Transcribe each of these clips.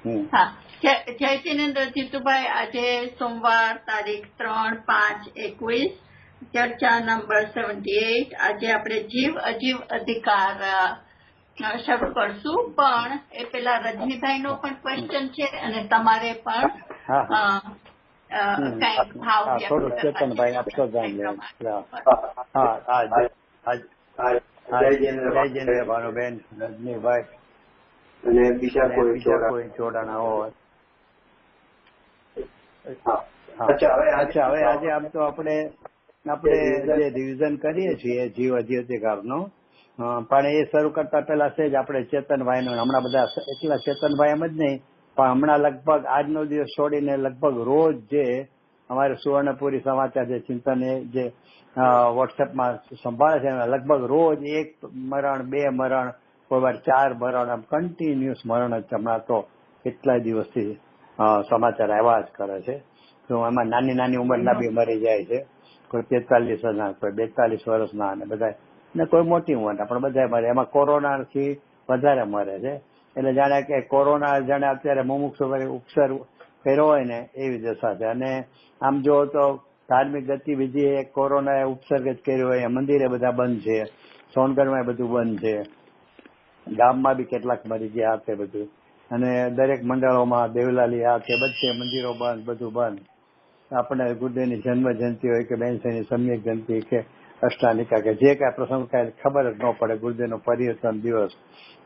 હા, જય જિનેન્દ્ર જીતુભાઈ. આજે સોમવાર તારીખ 3/5/21, ચર્ચા નંબર 78. આજે આપણે જીવ અજીવ અધિકાર શરૂ કરશું, પણ એ પેલા રજનીભાઈ નો પણ ક્વેશ્ચન છે અને તમારે પણ કઈક ભાવ થોડું ચેતનભાઈ આપશો જય જિનેન્દ્ર ભાનુબેન, રજનીભાઈ અને બીજા કોઈ જોડાણા હોય. અચ્છા, હવે આજે આમ તો આપણે જે રિવિઝન કરીએ છીએ જીવ અજીવ અધિકારનું, પણ એ શરૂ કરતા પહેલા છે જ આપણે ચેતનભાઈ નું, હમણાં બધા એટલા ચેતનભાઈ એમ જ નહીં, પણ હમણાં લગભગ આજનો દિવસ છોડીને લગભગ રોજ જે અમારે સુવર્ણપુરી સમાચાર જે ચિંતન જે વોટ્સએપમાં સંભાળે છે લગભગ રોજ 1 મરણ 2 મરણ, કોઈ વાર 4 મરણ, આમ કન્ટિન્યુઅસ મરણ જ હમણાં તો કેટલાય દિવસથી સમાચાર આવ્યા જ કરે છે. તો એમાં નાની નાની ઉંમરના બી મરી જાય છે, કોઈ 43 વર્ષના, કોઈ 42 વર્ષના, અને બધા ને કોઈ મોટી ઉંમરના પણ બધા મરે. એમાં કોરોનાથી વધારે મરે છે. એટલે જાણે કે કોરોના જાણે અત્યારે મુમુક્ષુ ઉપસર્ગ કર્યો હોય ને એવી દશા છે. અને આમ જો તો ધાર્મિક ગતિવિધિ કોરોનાએ ઉપસર્ગ જ કર્યો હોય. મંદિરે બધા બંધ છે, સોનગઢમાં બધું બંધ છે, ગામમાં બી કેટલાક મરી ગયા તે બધું, અને દરેક મંડળોમાં દેવલાલી આ તે બધે મંદિરો બંધ, બધું બંધ. આપણે ગુરુદેવની જન્મ જયંતિ હોય કે બેનસની સમ્યક જયંતિ કે અષ્ટાનિકા કે જે કાંઈ પ્રસંગ કાંઈ ખબર જ ન પડે. ગુરુદેવનો પરિવર્તન દિવસ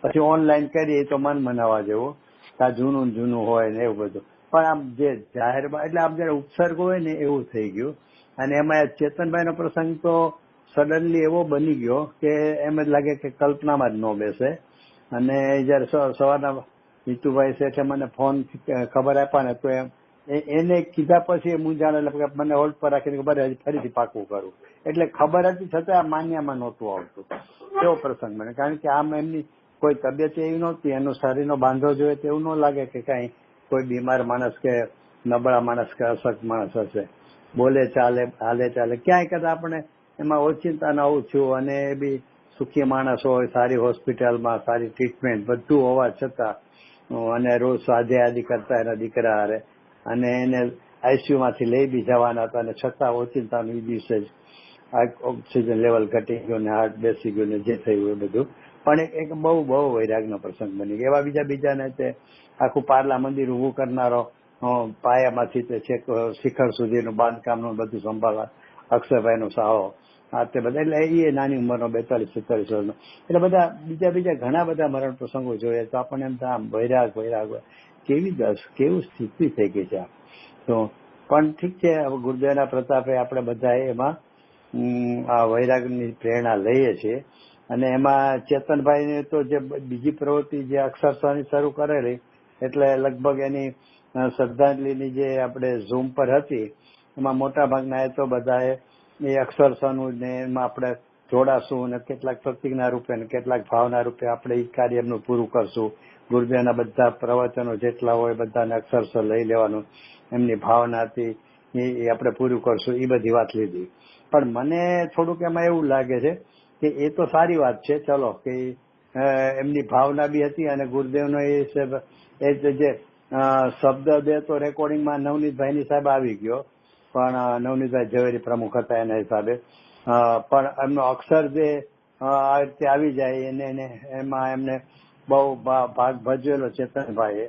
પછી ઓનલાઈન કરીએ તો મન મનાવવા જેવું, ત્યાં જૂનું હોય ને એવું બધું. પણ આમ જે જાહેરમાં એટલે આમ જયારે ઉપસર્ગ હોય ને એવું થઈ ગયું. અને એમાં ચેતનભાઈનો પ્રસંગ તો સડનલી એવો બની ગયો કે એમ જ લાગે કે કલ્પનામાં જ ન બેસે. અને જયારે સવારના જીતુભાઈ શેઠે મને ફોન ખબર આપ્યા ને તો એને કીધા પછી મૂંઝાણ, એટલે મને હોલ્ડ પર રાખીને ખબર ફરીથી પાકું કરું. એટલે ખબર હતી છતાં માન્યામાં નહોતું આવતું એવો પ્રસંગ મને. કારણ કે આમ એમની કોઈ તબિયત એવી નહોતી, એનું શરીરનો બાંધો જોઈએ તો એવું ન લાગે કે કાંઈ કોઈ બીમાર માણસ કે નબળા માણસ કે અશક્ત માણસ હશે. બોલે ચાલે, હાલે ચાલે, ક્યાંય કદાચ આપણે એમાં ઓચિંતા ન થયું. અને એ બી સુખી માણસ હોય, સારી હોસ્પિટલમાં સારી ટ્રીટમેન્ટ બધું હોવા છતાં, અને રોજ સ્વાધ્યાય કરતા એના દીકરા હારે, અને એને આઈસીયુ માંથી લઈ બી જવાના હતા, અને છતાં ઓચિંતાનું એ દિવસે જ ઓક્સિજન લેવલ ઘટી ગયું ને હાર્ટ બેસી ગયું ને જે થયું એ બધું. પણ એક બહુ વૈરાગનો પ્રસંગ બની ગયો. એવા બીજાને તે આખું પાર્લા મંદિર ઊભું કરનારો, પાયામાંથી તે છેક શિખર સુધીનું બાંધકામનું બધું સંભાળવા અક્ષરભાઈનો સાહો, આ તે બધા. એટલે એ નાની ઉંમરનો 42-43 વર્ષનો. એટલે બધા બીજા ઘણા બધા મરણ પ્રસંગો જોઈએ તો આપણને એમ થાય આમ વૈરાગ કેવું સ્થિતિ થઈ ગઈ છે. તો પણ ઠીક છે, ગુરુદેવના પ્રતાપે આપણે બધા એમાં આ વૈરાગની પ્રેરણા લઈએ છીએ. અને એમાં ચેતનભાઈ તો જે બીજી પ્રવૃત્તિ જે અક્ષરશાની શરૂ કરેલી, એટલે લગભગ એની શ્રદ્ધાંજલિની જે આપણે ઝૂમ પર હતી એમાં મોટા ભાગના એ તો બધાએ એ અક્ષરશાનું ને એમાં આપણે જોડાશું, અને કેટલાક પ્રતિજ્ઞા રૂપે ને કેટલાક ભાવના રૂપે આપણે એ કાર્ય એમનું પૂરું કરશું. ગુરુદેવના બધા પ્રવચનો જેટલા હોય બધાને અક્ષરશ લઈ લેવાનું, એમની ભાવનાથી એ આપણે પૂરું કરશું, એ બધી વાત લીધી. પણ મને થોડુંક એમાં એવું લાગે છે કે એ તો સારી વાત છે, ચલો કે એમની ભાવના બી હતી. અને ગુરુદેવનો એ જે શબ્દ બે તો રેકોર્ડિંગમાં નવનીતભાઈની સાહેબ આવી ગયો, પણ નવનીતભાઈ ઝવેરી પ્રમુખ હતા એના હિસાબે, પણ એમનો અક્ષર જે આ રીતે આવી જાય એને એમાં એમને બહુ ભાગ ભજવેલો ચેતનભાઈએ.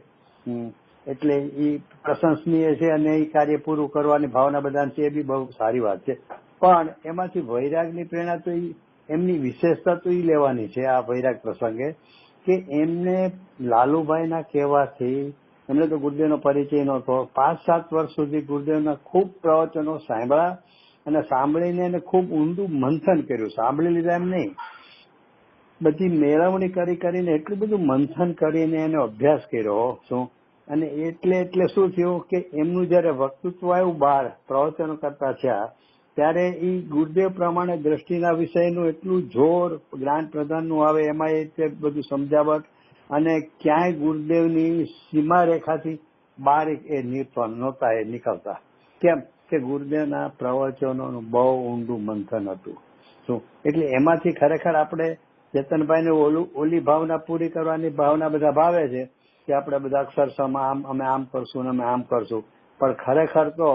એટલે એ પ્રશંસનીય છે, અને એ કાર્ય પૂરું કરવાની ભાવના બધાને છે, એ બી બહુ સારી વાત છે. પણ એમાંથી વૈરાગની પ્રેરણા તો એમની વિશેષતા તો એ લેવાની છે આ વૈરાગ પ્રસંગે, કે એમને લાલુભાઈના કહેવાથી, એમને તો ગુરુદેવનો પરિચય નહોતો, 5-7 વર્ષ સુધી ગુરુદેવના ખૂબ પ્રવચનો સાંભળ્યા, અને સાંભળીને એને ખૂબ ઊંડું મંથન કર્યું. સાંભળી લીધા એમ નહીં, બધી મેળવણી કરીને એટલું બધું મંથન કરીને એનો અભ્યાસ કર્યો શું. અને એટલે શું થયું કે એમનું જયારે વક્તૃત્વ આવ્યું બહાર પ્રવચનો કરતા થયા, ત્યારે એ ગુરુદેવ પ્રમાણે દ્રષ્ટિના વિષયનું એટલું જોર જ્ઞાન પ્રધાનનું આવે, એમાં એ બધું સમજાવટ, અને ક્યાંય ગુરુદેવની સીમા રેખાથી બહાર એ નહોતા એ નીકળતા. કેમ કે ગુરુદેવના પ્રવચનોનું બહુ ઊંડું મંથન હતું શું. એટલે એમાંથી ખરેખર આપણે ચેતનભાઈને ઓલી ભાવના પૂરી કરવાની ભાવના બધા ભાવે છે, કે આપણે બધા અક્ષરશઃમાં અમે આમ કરશું ને અમે આમ કરશું, પણ ખરેખર તો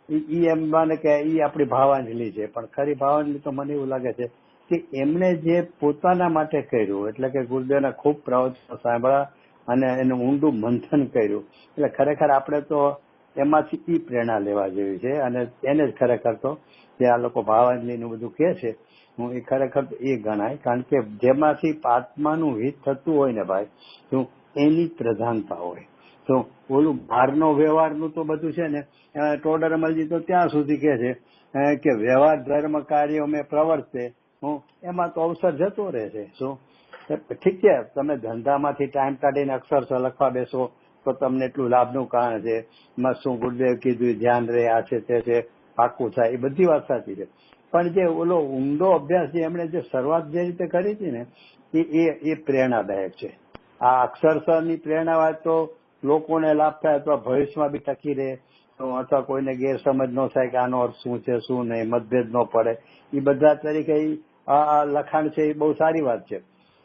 ઈ એમ માને કે ઈ આપણી ભાવાંજલિ છે. પણ ખરી ભાવાંજલિ તો મને એવું લાગે છે કે એમણે જે પોતાના માટે કર્યું, એટલે કે ગુરુદેવના ખૂબ પ્રવચનો સાંભળ્યા અને એનું ઊંડું મંથન કર્યું, એટલે ખરેખર આપણે તો એમાંથી ઈ પ્રેરણા લેવા જેવી છે. અને એને જ ખરેખર તો જે આ લોકો ભાવાંજલિનું બધું કહે છે, હું એ ખરેખર એ ગણાય. કારણ કે જેમાંથી આત્માનું હિત થતું હોય ને ભાઈ, તો એની પ્રધાનતા હોય. તો ઓલું બહારનો વ્યવહારનું તો બધું છે ને, ટોડરમલજી તો ત્યાં સુધી કહે છે કે વ્યવહાર ધર્મ કાર્યો મેં પ્રવર્તે, એમાં તો અવસર જતો રહે છે. શું ઠીક છે, તમે ધંધામાંથી ટાઈમ કાઢીને અક્ષરશઃ લખવા બેસો તો તમને એટલું લાભનું કારણ છે. એમાં શું ગુરુદેવ કીધું ધ્યાન રહે, આ છે તે છે, પાકું થાય, એ બધી વાત સાચી છે. પણ જે ઓલો ઊંડો અભ્યાસ જે એમણે જે શરૂઆત જે રીતે કરી હતી ને, એ પ્રેરણાદાયક છે. આ અક્ષરશઃની પ્રેરણા વાત તો લોકોને લાભ થાય અથવા ભવિષ્યમાં બી ટકી રહે, અથવા કોઈને ગેરસમજ ન થાય કે આનો અર્થ શું છે શું નહીં, મતભેદ ન પડે, એ બધા તરીકે આ લખાણ છે એ બહુ સારી વાત છે.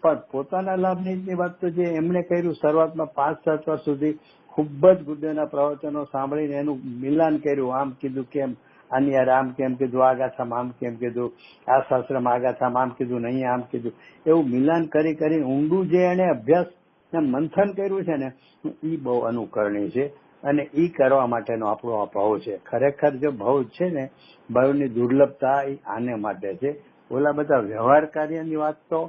પણ પોતાના લાભની વાત તો જે એમણે કર્યું શરૂઆતમાં 5-7 વર્ષ સુધી ખૂબ જ ગુરુદેવના પ્રવચનો સાંભળીને એનું મિલાન કર્યું, આમ કીધું કેમ, આની યાર આમ કેમ કીધું, આ ગાથામાં આમ કેમ કીધું, આ શાસ્ત્રમાં આ ગાથામાં આમ કીધું, નહીં આમ કીધું, એવું મિલાન કરી ઊંડું જે એને અભ્યાસ ને મંથન કર્યું છે ને, એ બહુ અનુકરણીય છે. અને ઈ કરવા માટેનો આપણો આ ભાવ છે. ખરેખર જો ભાવ છે ને, ભાવની દુર્લભતા એ આને માટે છે. ઓલા બધા વ્યવહાર કાર્યની વાત તો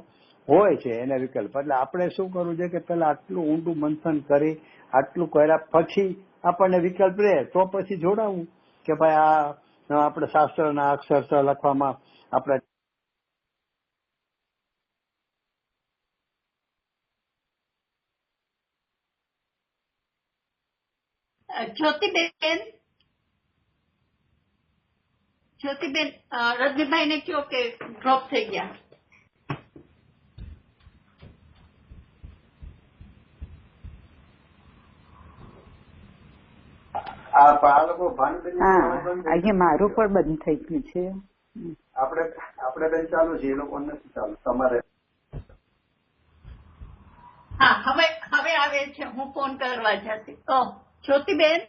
હોય છે, એને વિકલ્પ. એટલે આપણે શું કરવું છે કે પેલા આટલું ઊંડું મંથન કરી, આટલું કર્યા પછી આપણને વિકલ્પ રહે તો પછી જોડાવું કે ભાઈ આ આપણે શાસ્ત્રના અક્ષરશઃ લખવામાં આપણે જ્યોતિબેન રજનીભાઈ ને કયો કે ડ્રોપ થઈ ગયા. આ લોકો ભાનુબેન અહીંયા મારું પણ બંધ થઈ ગયું છે. આપણે બેન ચાલુ છે, એ લોકો નથી ચાલુ. તમારે હા, હવે આવે છે. હું ફોન કરવા જતી. જ્યોતિબેન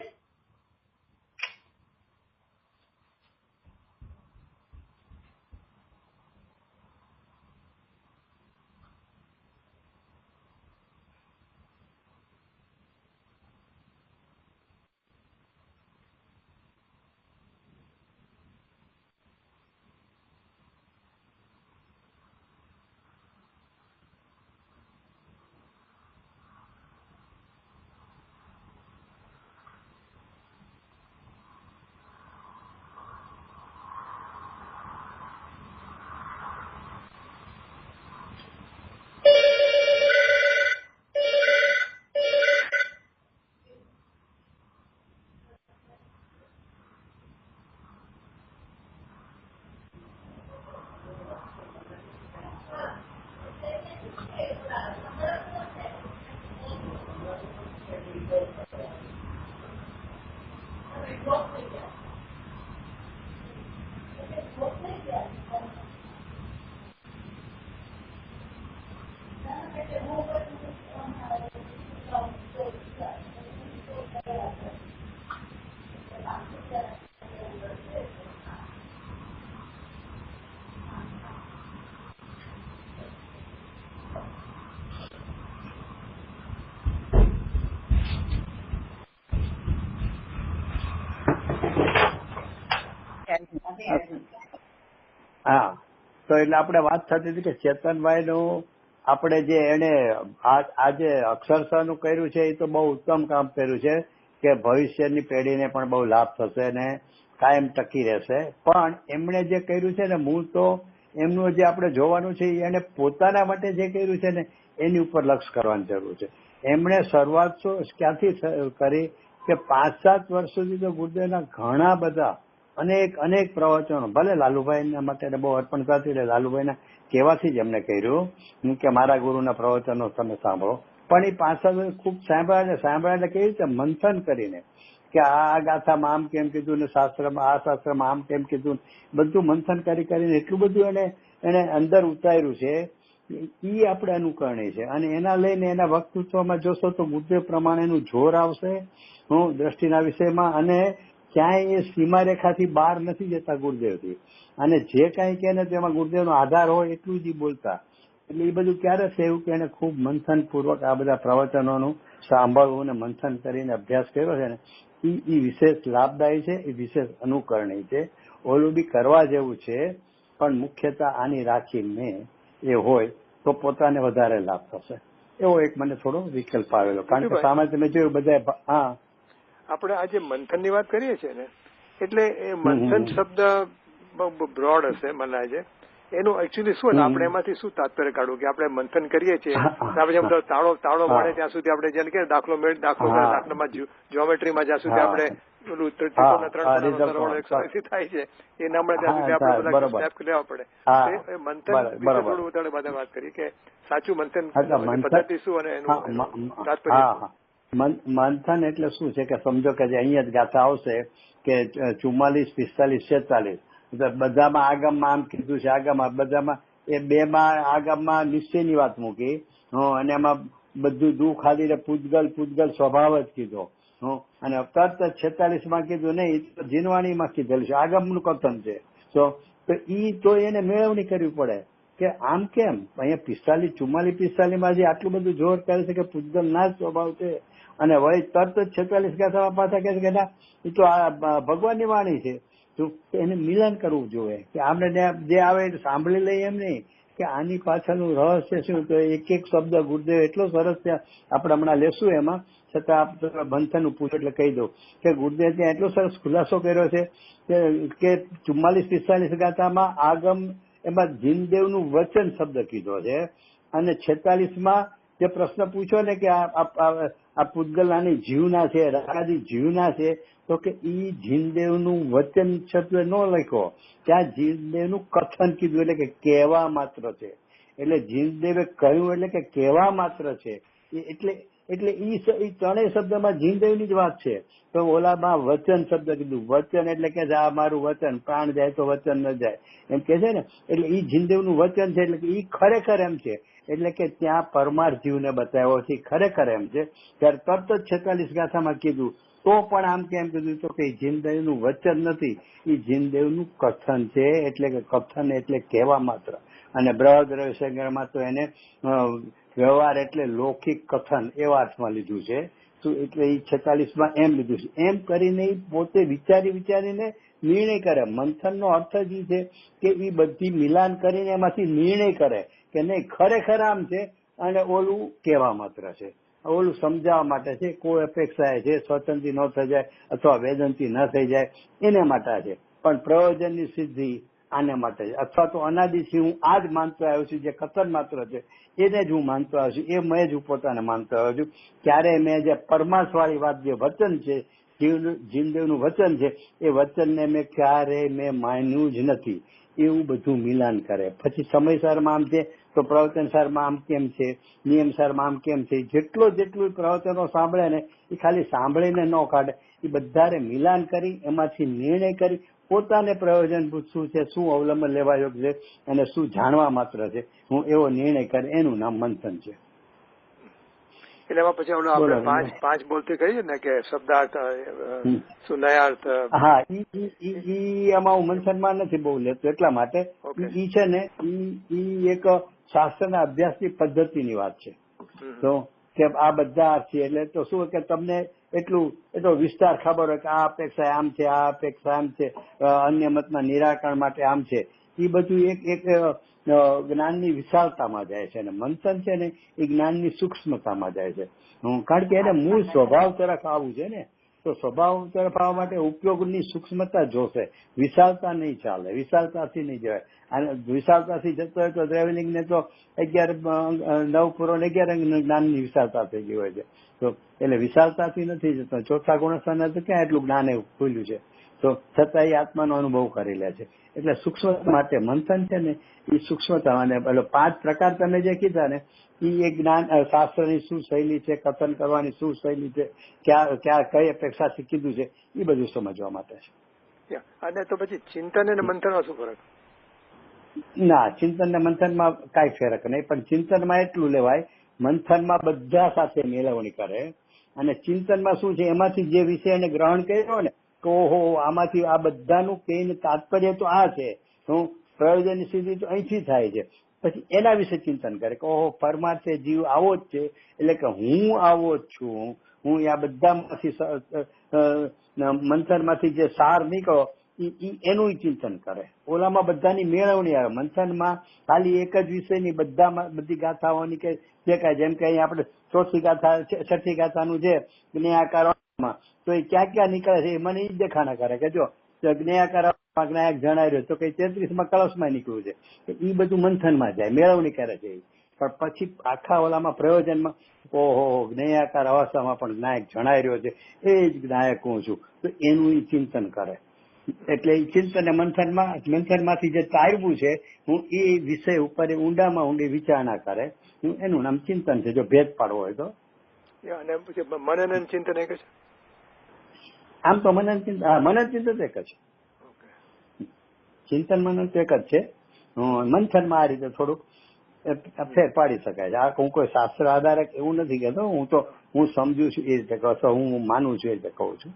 હા, તો એટલે આપણે વાત થતી હતી કે ચેતનભાઈનું આપણે જે એને આજે અક્ષરશઃનું કર્યું છે એ તો બહુ ઉત્તમ કામ કર્યું છે કે ભવિષ્યની પેઢીને પણ બહુ લાભ થશે અને કાયમ ટકી રહેશે. પણ એમણે જે કર્યું છે ને, મૂળ તો એમનું જે આપણે જોવાનું છે એને પોતાના માટે જે કર્યું છે ને એની ઉપર લક્ષ કરવાની જરૂર છે. એમણે શરૂઆત ક્યાંથી કરી કે 5-7 વર્ષ સુધી તો ગુરુદેવના ઘણા બધા અનેક પ્રવચનો, ભલે લાલુભાઈ માટે બહુ અર્પણ કરતી રહે, લાલુભાઈના કહેવાથી જ એમને કર્યું કે મારા ગુરુના પ્રવચનો તમે સાંભળો. પણ એ 5-7 વર્ષ ખૂબ સાંભળ્યા એટલે કેવી રીતે મંથન કરીને કે આ ગાથામાં આમ કેમ કીધું ને શાસ્ત્રમાં આ શાસ્ત્રમાં આમ કેમ કીધું, બધું મંથન કરીને એટલું બધું એને અંદર ઉતાર્યું છે ઈ આપણે અનુકરણી છે. અને એના લઈને એના વક્તૃત્વમાં જોશો તો ગુરુદેવ પ્રમાણેનું જોર આવશે દ્રષ્ટિના વિષયમાં, અને ક્યાંય એ સીમારેખાથી બહાર નથી જતા ગુરુદેવથી. અને જે કાંઈ કહે ને તેમાં ગુરુદેવનો આધાર હોય એટલું જ બોલતા. એટલે એ બધું ક્યારે થયું કે એને ખૂબ મંથન પૂર્વક આ બધા પ્રવચનોનું સાંભળવું અને મંથન કરીને અભ્યાસ કર્યો છે ને, એ વિશેષ લાભદાયી છે, એ વિશેષ અનુકરણી છે. ઓલું બી કરવા જેવું છે, પણ મુખ્યતઃ આની રાખીને એ હોય તો પોતાને વધારે લાભ થશે. એવો એક મને થોડો વિકલ્પ આવેલો. કારણ કે સામે તમે જોયું બધા. હા, આપણે આજે મંથન ની વાત કરીએ છીએ ને, એટલે એ મંથન શબ્દ બહુ બ્રોડ હશે મને લાગે. એનું એકચ્યુઅલી શું આપણે એમાંથી શું તાત્પર્ય કાઢવું કે આપણે મંથન કરીએ છીએ, આપણે તાળો મળે ત્યાં સુધી આપણે જેને કે દાખલામાં જ્યોમેટ્રીમાં જ્યાં સુધી આપણે પેલું થાય છે એ ના મળે ત્યાં સુધી આપણે બધા સ્ટેપ લેવા પડે. મંથન વિશે થોડું વધારે બધા વાત કરી કે સાચું મંથન પદ્ધતિ શું અને એનું તાત્પર્ય. મંથન એટલે શું છે કે સમજો કે જે અહીંયા જ ગાથા આવશે કે 44, 45, 46 બધામાં આગમમાં આમ કીધું છે, આગમમાં બધામાં એ બેમાં આગમમાં નિશ્ચયની વાત મૂકી અને એમાં બધું દુઃખ આદિને પૂજગલ સ્વભાવ જ કીધો. અને તરત 46માં કીધું નહીં, જીનવાણીમાં કીધેલું છે, આગમનું કથન છે. તો એને મેળવણી કરવી પડે કે આમ કેમ અહીંયા 45, 44, 45માં જે આટલું બધું જોર કરે છે કે પૂજગલ ના જ સ્વભાવ છે, અને વળી તરત જ 46 ગાથામાં પાછા કહે છે કે ના એ તો આ ભગવાનની વાણી છે. તો એને મિલન કરવું જોઈએ કે આપણે જે આવે એ સાંભળી લઈએ એમ નહીં કે આની પાછળનું રહસ્ય શું. તો એક એક શબ્દ ગુરુદેવ એટલો સરસ છે, આપણે હમણાં લેશું એમાં, છતાં બંધનનું પૂછો એટલે કહી દઉં કે ગુરુદેવ ત્યાં એટલો સરસ ખુલાસો કર્યો છે કે 44, 45 ગાથામાં આગમ એમાં જીનદેવનું વચન શબ્દ કીધો છે, અને 46માં જે પ્રશ્ન પૂછ્યો ને કે આ પૂતગલ આની જીવના છે, રાગાદી જીવના છે, તો કે ઈ જીનદેવનું વચન શબ્દ ન લખ્યો, ત્યાં જીનદેવનું કથન કીધું એટલે કે કહેવા માત્ર છે. એટલે જીનદેવે કહ્યું એટલે કે કહેવા માત્ર છે. એટલે ઈ ત્રણેય શબ્દમાં જીનદેવની જ વાત છે. તો ઓલામાં વચન શબ્દ કીધું, વચન એટલે કે આ મારું વચન, પ્રાણ જાય તો વચન ન જાય એમ કે છે ને, એટલે ઈ જીનદેવનું વચન છે. એટલે કે ઈ ખરેખર એમ છે, એટલે કે ત્યાં પરમાર જીવને બતાવ્યો છે ખરેખર એમ છે. ત્યારે તરત જ 46 ગાથામાં કીધું તો પણ આમ કેમ કીધું તો કે જીનદેવનું વચન નથી, એ જીનદેવનું કથન છે. એટલે કે કથન એટલે કહેવા માત્ર. અને બૃહદ રવિશંકરમાં તો એને વ્યવહાર એટલે લૌકિક કથન એવા અર્થમાં લીધું છે. એટલે એ 46માં એમ લીધું છે. એમ કરીને પોતે વિચારીને નિર્ણય કરે. મંથનનો અર્થ જ એ છે કે એ બધી મિલાન કરીને એમાંથી નિર્ણય કરે કે નહીં ખરેખર આમ છે, અને ઓલું કહેવા માત્ર છે, ઓલું સમજાવવા માટે છે. કોઈ અપેક્ષા છે સ્વતંત્રી ન થઈ જાય અથવા વેદનથી ન થઈ જાય એને માટે છે, પણ પ્રયોજનની સિદ્ધિ આને માટે છે. અથવા તો અનાદિથી હું આ જ માનતો આવ્યો છું, જે કથન માત્ર છે એને જ હું માનતો આવ્યો છું, એ મેં જ હું પોતાને માનતો આવ્યો છું. ત્યારે મેં જે પરમાર્થવાળી વાત, જે વચન છે, જીનદેવનું વચન છે, એ વચનને મેં માન્યું જ નથી. એવું બધું મિલાન કરે. પછી સમયસરમાં આમ છે તો પ્રવચનસારમાં આમ કેમ છે, નિયમસારમાં આમ કેમ છે. જેટલું પ્રવચનો સાંભળે ને એ ખાલી સાંભળીને ન કાઢે, એ બધાને મિલાન કરી એમાંથી નિર્ણય કરી પોતાને પ્રયોજનભૂત શું છે, શું અવલંબન લેવા યોગ્ય છે અને શું જાણવા માત્ર છે, હું એવો નિર્ણય કરે, એનું નામ મંથન છે. એટલે એમાં પછી આપણે પાંચ બોલતી કહીએ ને કે શબ્દાર્થ, સુનયાર્થ. હા, ઈ એમાં હું મંથનમાં નથી બહુ લેતો, એટલા માટે ઈ છે ને ઈ એક શાસ્ત્રના અભ્યાસની પદ્ધતિની વાત છે. તો કે આ બધા અર્થ છે એટલે તો શું કે તમને એટલો વિસ્તાર ખબર હોય કે આ અપેક્ષા આમ છે, આ અપેક્ષા આમ છે, અન્ય મતના નિરાકરણ માટે આમ છે. એ બધું એક જ્ઞાનની વિશાળતામાં જાય છે, અને મંથન છે ને એ જ્ઞાનની સૂક્ષ્મતામાં જાય છે. કારણ કે એને મૂળ સ્વભાવ તરફ આવવું છે ને, તો સ્વભાવ તરફ આવવા માટે ઉપયોગની સૂક્ષ્મતા જોશે, વિશાળતા નહીં ચાલે, વિશાળતાથી નહીં જવાય. અને વિશાળતાથી જતો હોય તો ટ્રાવેલિંગ ને તો 9 પૂરો 11 જ્ઞાનની વિશાળતા થઈ ગઈ હોય છે. તો એટલે વિશાળતાથી નથી જતો. ચોથા ગુણસ્થાન તો ક્યાં એટલું જ્ઞાન એવું ખુલ્યું છે, તો છતાં એ આત્માનો અનુભવ કરી લે છે. એટલે સૂક્ષ્મતા માટે મંથન છે ને એ સૂક્ષ્મતા. અને 5 પ્રકાર તમે જે કીધા ને એ એક જ્ઞાન શાસ્ત્રની શું શૈલી છે, કથન કરવાની શું શૈલી છે, ક્યાં કઈ અપેક્ષાથી કીધું છે, એ બધું સમજવા માટે છે. અને તો પછી ચિંતન અને મંથનમાં શું ફરક? ના, ચિંતન ને મંથનમાં કાંઈ ફેરક નહીં, પણ ચિંતનમાં એટલું લેવાય, મંથનમાં બધા સાથે મેળવણી કરે, અને ચિંતનમાં શું છે, એમાંથી જે વિષય એને ગ્રહણ કર્યો ને, તો ઓહો આમાંથી આ બધાનું કહીને તાત્પર્ય તો આ છે, તો પ્રયોજન સિદ્ધિ તો અહીંથી થાય છે, પછી એના વિશે ચિંતન કરે કે ઓહો પરમાર્થે જીવ આવો જ છે, એટલે કે હું આવો જ છું, હું આ બધામાંથી મંથનમાંથી જે સાર નીકળો એનું ચિંતન કરે. ઓલામાં બધાની મેળવણી આવે, મંથનમાં ખાલી એક જ વિષયની બધી ગાથાઓની કે જે કાંઈ, જેમ કે અહીંયા આપણે ચોથી ગાથા છઠ્ઠી ગાથાનું છે જ્ઞેયાકારમાં, તો એ ક્યાં ક્યાં નીકળે છે એ મને એ જ દેખાણા કરે કે જો જ્ઞેયાકારમાં જ્ઞાયક જણાવી રહ્યો તો કઈ 33માં કળશમાં નીકળ્યું છે, એ બધું મંથનમાં જાય, મેળવણી કરે છે. પણ પછી આખા ઓલામાં પ્રયોજનમાં ઓહો જ્ઞેયાકાર અવસ્થામાં પણ જ્ઞાયક જણાવી રહ્યો છે, એ જ જ્ઞાયક હું છું, તો એનું ચિંતન કરે. એટલે એ ચિંતન મંથનમાંથી જે તારવું છે, હું એ વિષય ઉપર ઊંડામાં ઊંડી વિચારણા કરે, એનું નામ ચિંતન છે, જો ભેદ પાડવો હોય તો. અને પછી મનન ચિંતન એક છે. આમ તો મનન ચિંતન એક જ છે, ચિંતન મનન તો એક જ છે. મંથનમાં આ રીતે થોડુંક ફેર પાડી શકાય છે. આ હું કોઈ શાસ્ત્ર આધારક એવું નથી કહેતો, હું સમજુ છું એ રીતે કહો, હું માનું છું એ રીતે કહું છું,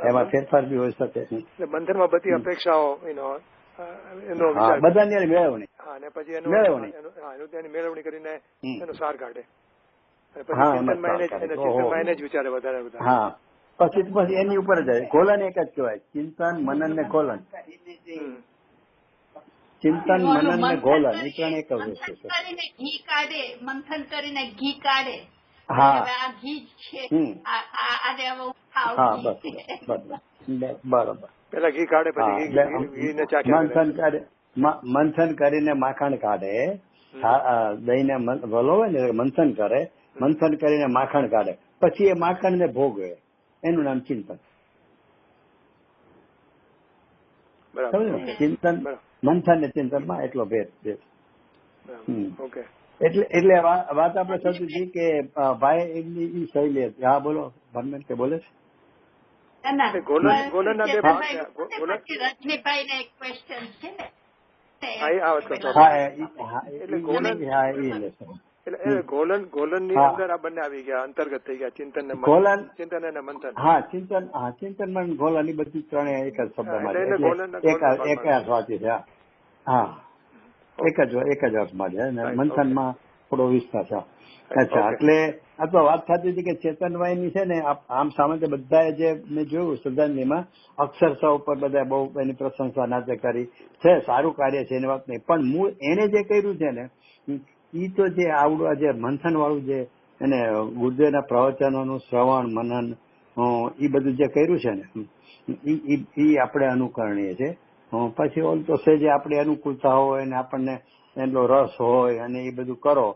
એમાં ફેરફાર બી હોઈ શકે છે. બંધનમાં બધી અપેક્ષાઓ બધાની મેળવણી, અને પછી મેળવણી કરીને એનો સાર કાઢે, ચિંતનમાં જ વિચારે વધારે. હા, પછી એની ઉપર જ ખોલન એક જ કહેવાય, ચિંતન મનન ને ખોલન. ચિંતન મનન ને ગોલન એ ત્રણ એક જ વસ્તુ છે. ઘી કાઢે, મંથન કરીને ઘી કાઢે. હા, આ ઘી છે, હા, બસ બરોબર. પેલા ઘી કાઢે, પછી મંથન કરીને માખણ કાઢે, દહીં ને વલોવે ને મંથન કરે, મંથન કરીને માખણ કાઢે, પછી એ માખણ ને ભોગવે, એનું નામ ચિંતન. ચિંતન મંથન ને ચિંતનમાં એટલો ભેદ છે. એટલે વાત આપણે થતી હતી કે ભાઈ એમની ઈ શૈલી હતી. હા બોલો ભરમેન કે બોલે છે. રજનીભાઈ ને એક ક્વેશ્ચન છે ને, ગોલન ની અંદર આ બંને આવી ગયા, અંતર્ગત થઈ ગયા, ચિંતન ને ચિંતન અને મંથન. હા, ચિંતન મન ગોલન ની બધી ત્રણે એક જ શબ્દમાં એક અર્થવાચી છે. હા, એક જ અર્થમાં છે, મંથનમાં થોડો વિસ્તાર છે. અચ્છા, એટલે આ તો વાત થતી હતી કે ચેતનભાઈ ની છે ને, આમ સામાન્ય બધા જે મેં જોયું શ્રદ્ધાંજલિમાં અક્ષરશઃ ઉપર બધા બહુ એની પ્રશંસા નાતે કરી છે, સારું કાર્ય છે એની વાત નહીં, પણ મૂળ એને જે કર્યું છે ને, ઈ તો જે આવડું જે મંથન વાળું જે એને ગુરુદેવના પ્રવચનોનું શ્રવણ મનન એ બધું જે કર્યું છે ને, ઈ આપણે અનુકરણીય છે. પછી ઓલ તો છે જે આપણી અનુકૂળતા હોય ને આપણને એટલો રસ હોય અને એ બધું કરો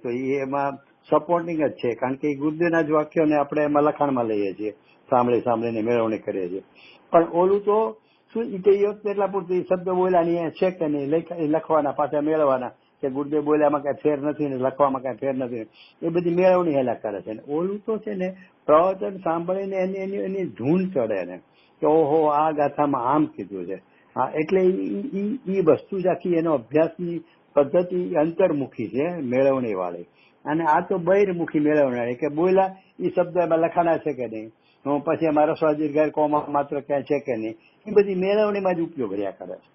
તો એમાં સપોર્ટિંગ જ છે, કારણ કે એ ગુરુદેવના જ વાક્યોને આપણે એમાં લખાણમાં લઈએ છીએ, સાંભળીને મેળવણી કરીએ છીએ. પણ ઓલું તો શું એ એટલા પૂરતું શબ્દ બોલ્યા ને છે કે નહીં, લખવાના પાછા મેળવવાના, કે ગુરુદેવ બોલ્યામાં કઈ ફેર નથી ને લખવામાં કઈ ફેર નથી, એ બધી મેળવણી હેલા કરે છે. ઓલું તો છે ને પ્રવચન સાંભળીને એની ધૂન ચડે ને કે ઓહો આ ગાથામાં આમ કીધું છે. હા, એટલે ઈ વસ્તુ જ આખી એનો અભ્યાસની પદ્ધતિ અંતર્મુખી છે, મેળવણી વાળી, અને આ તો બહિર્મુખી મેળવણી કે બોલ્યા એ શબ્દ એમાં લખાણા છે કે નહીં, પછી એમાં રસ્વા દીર્ઘ કોમા માત્ર ક્યાં છે કે નહીં, એ બધી મેળવણીમાં જ ઉપયોગ રહ્યા કરે છે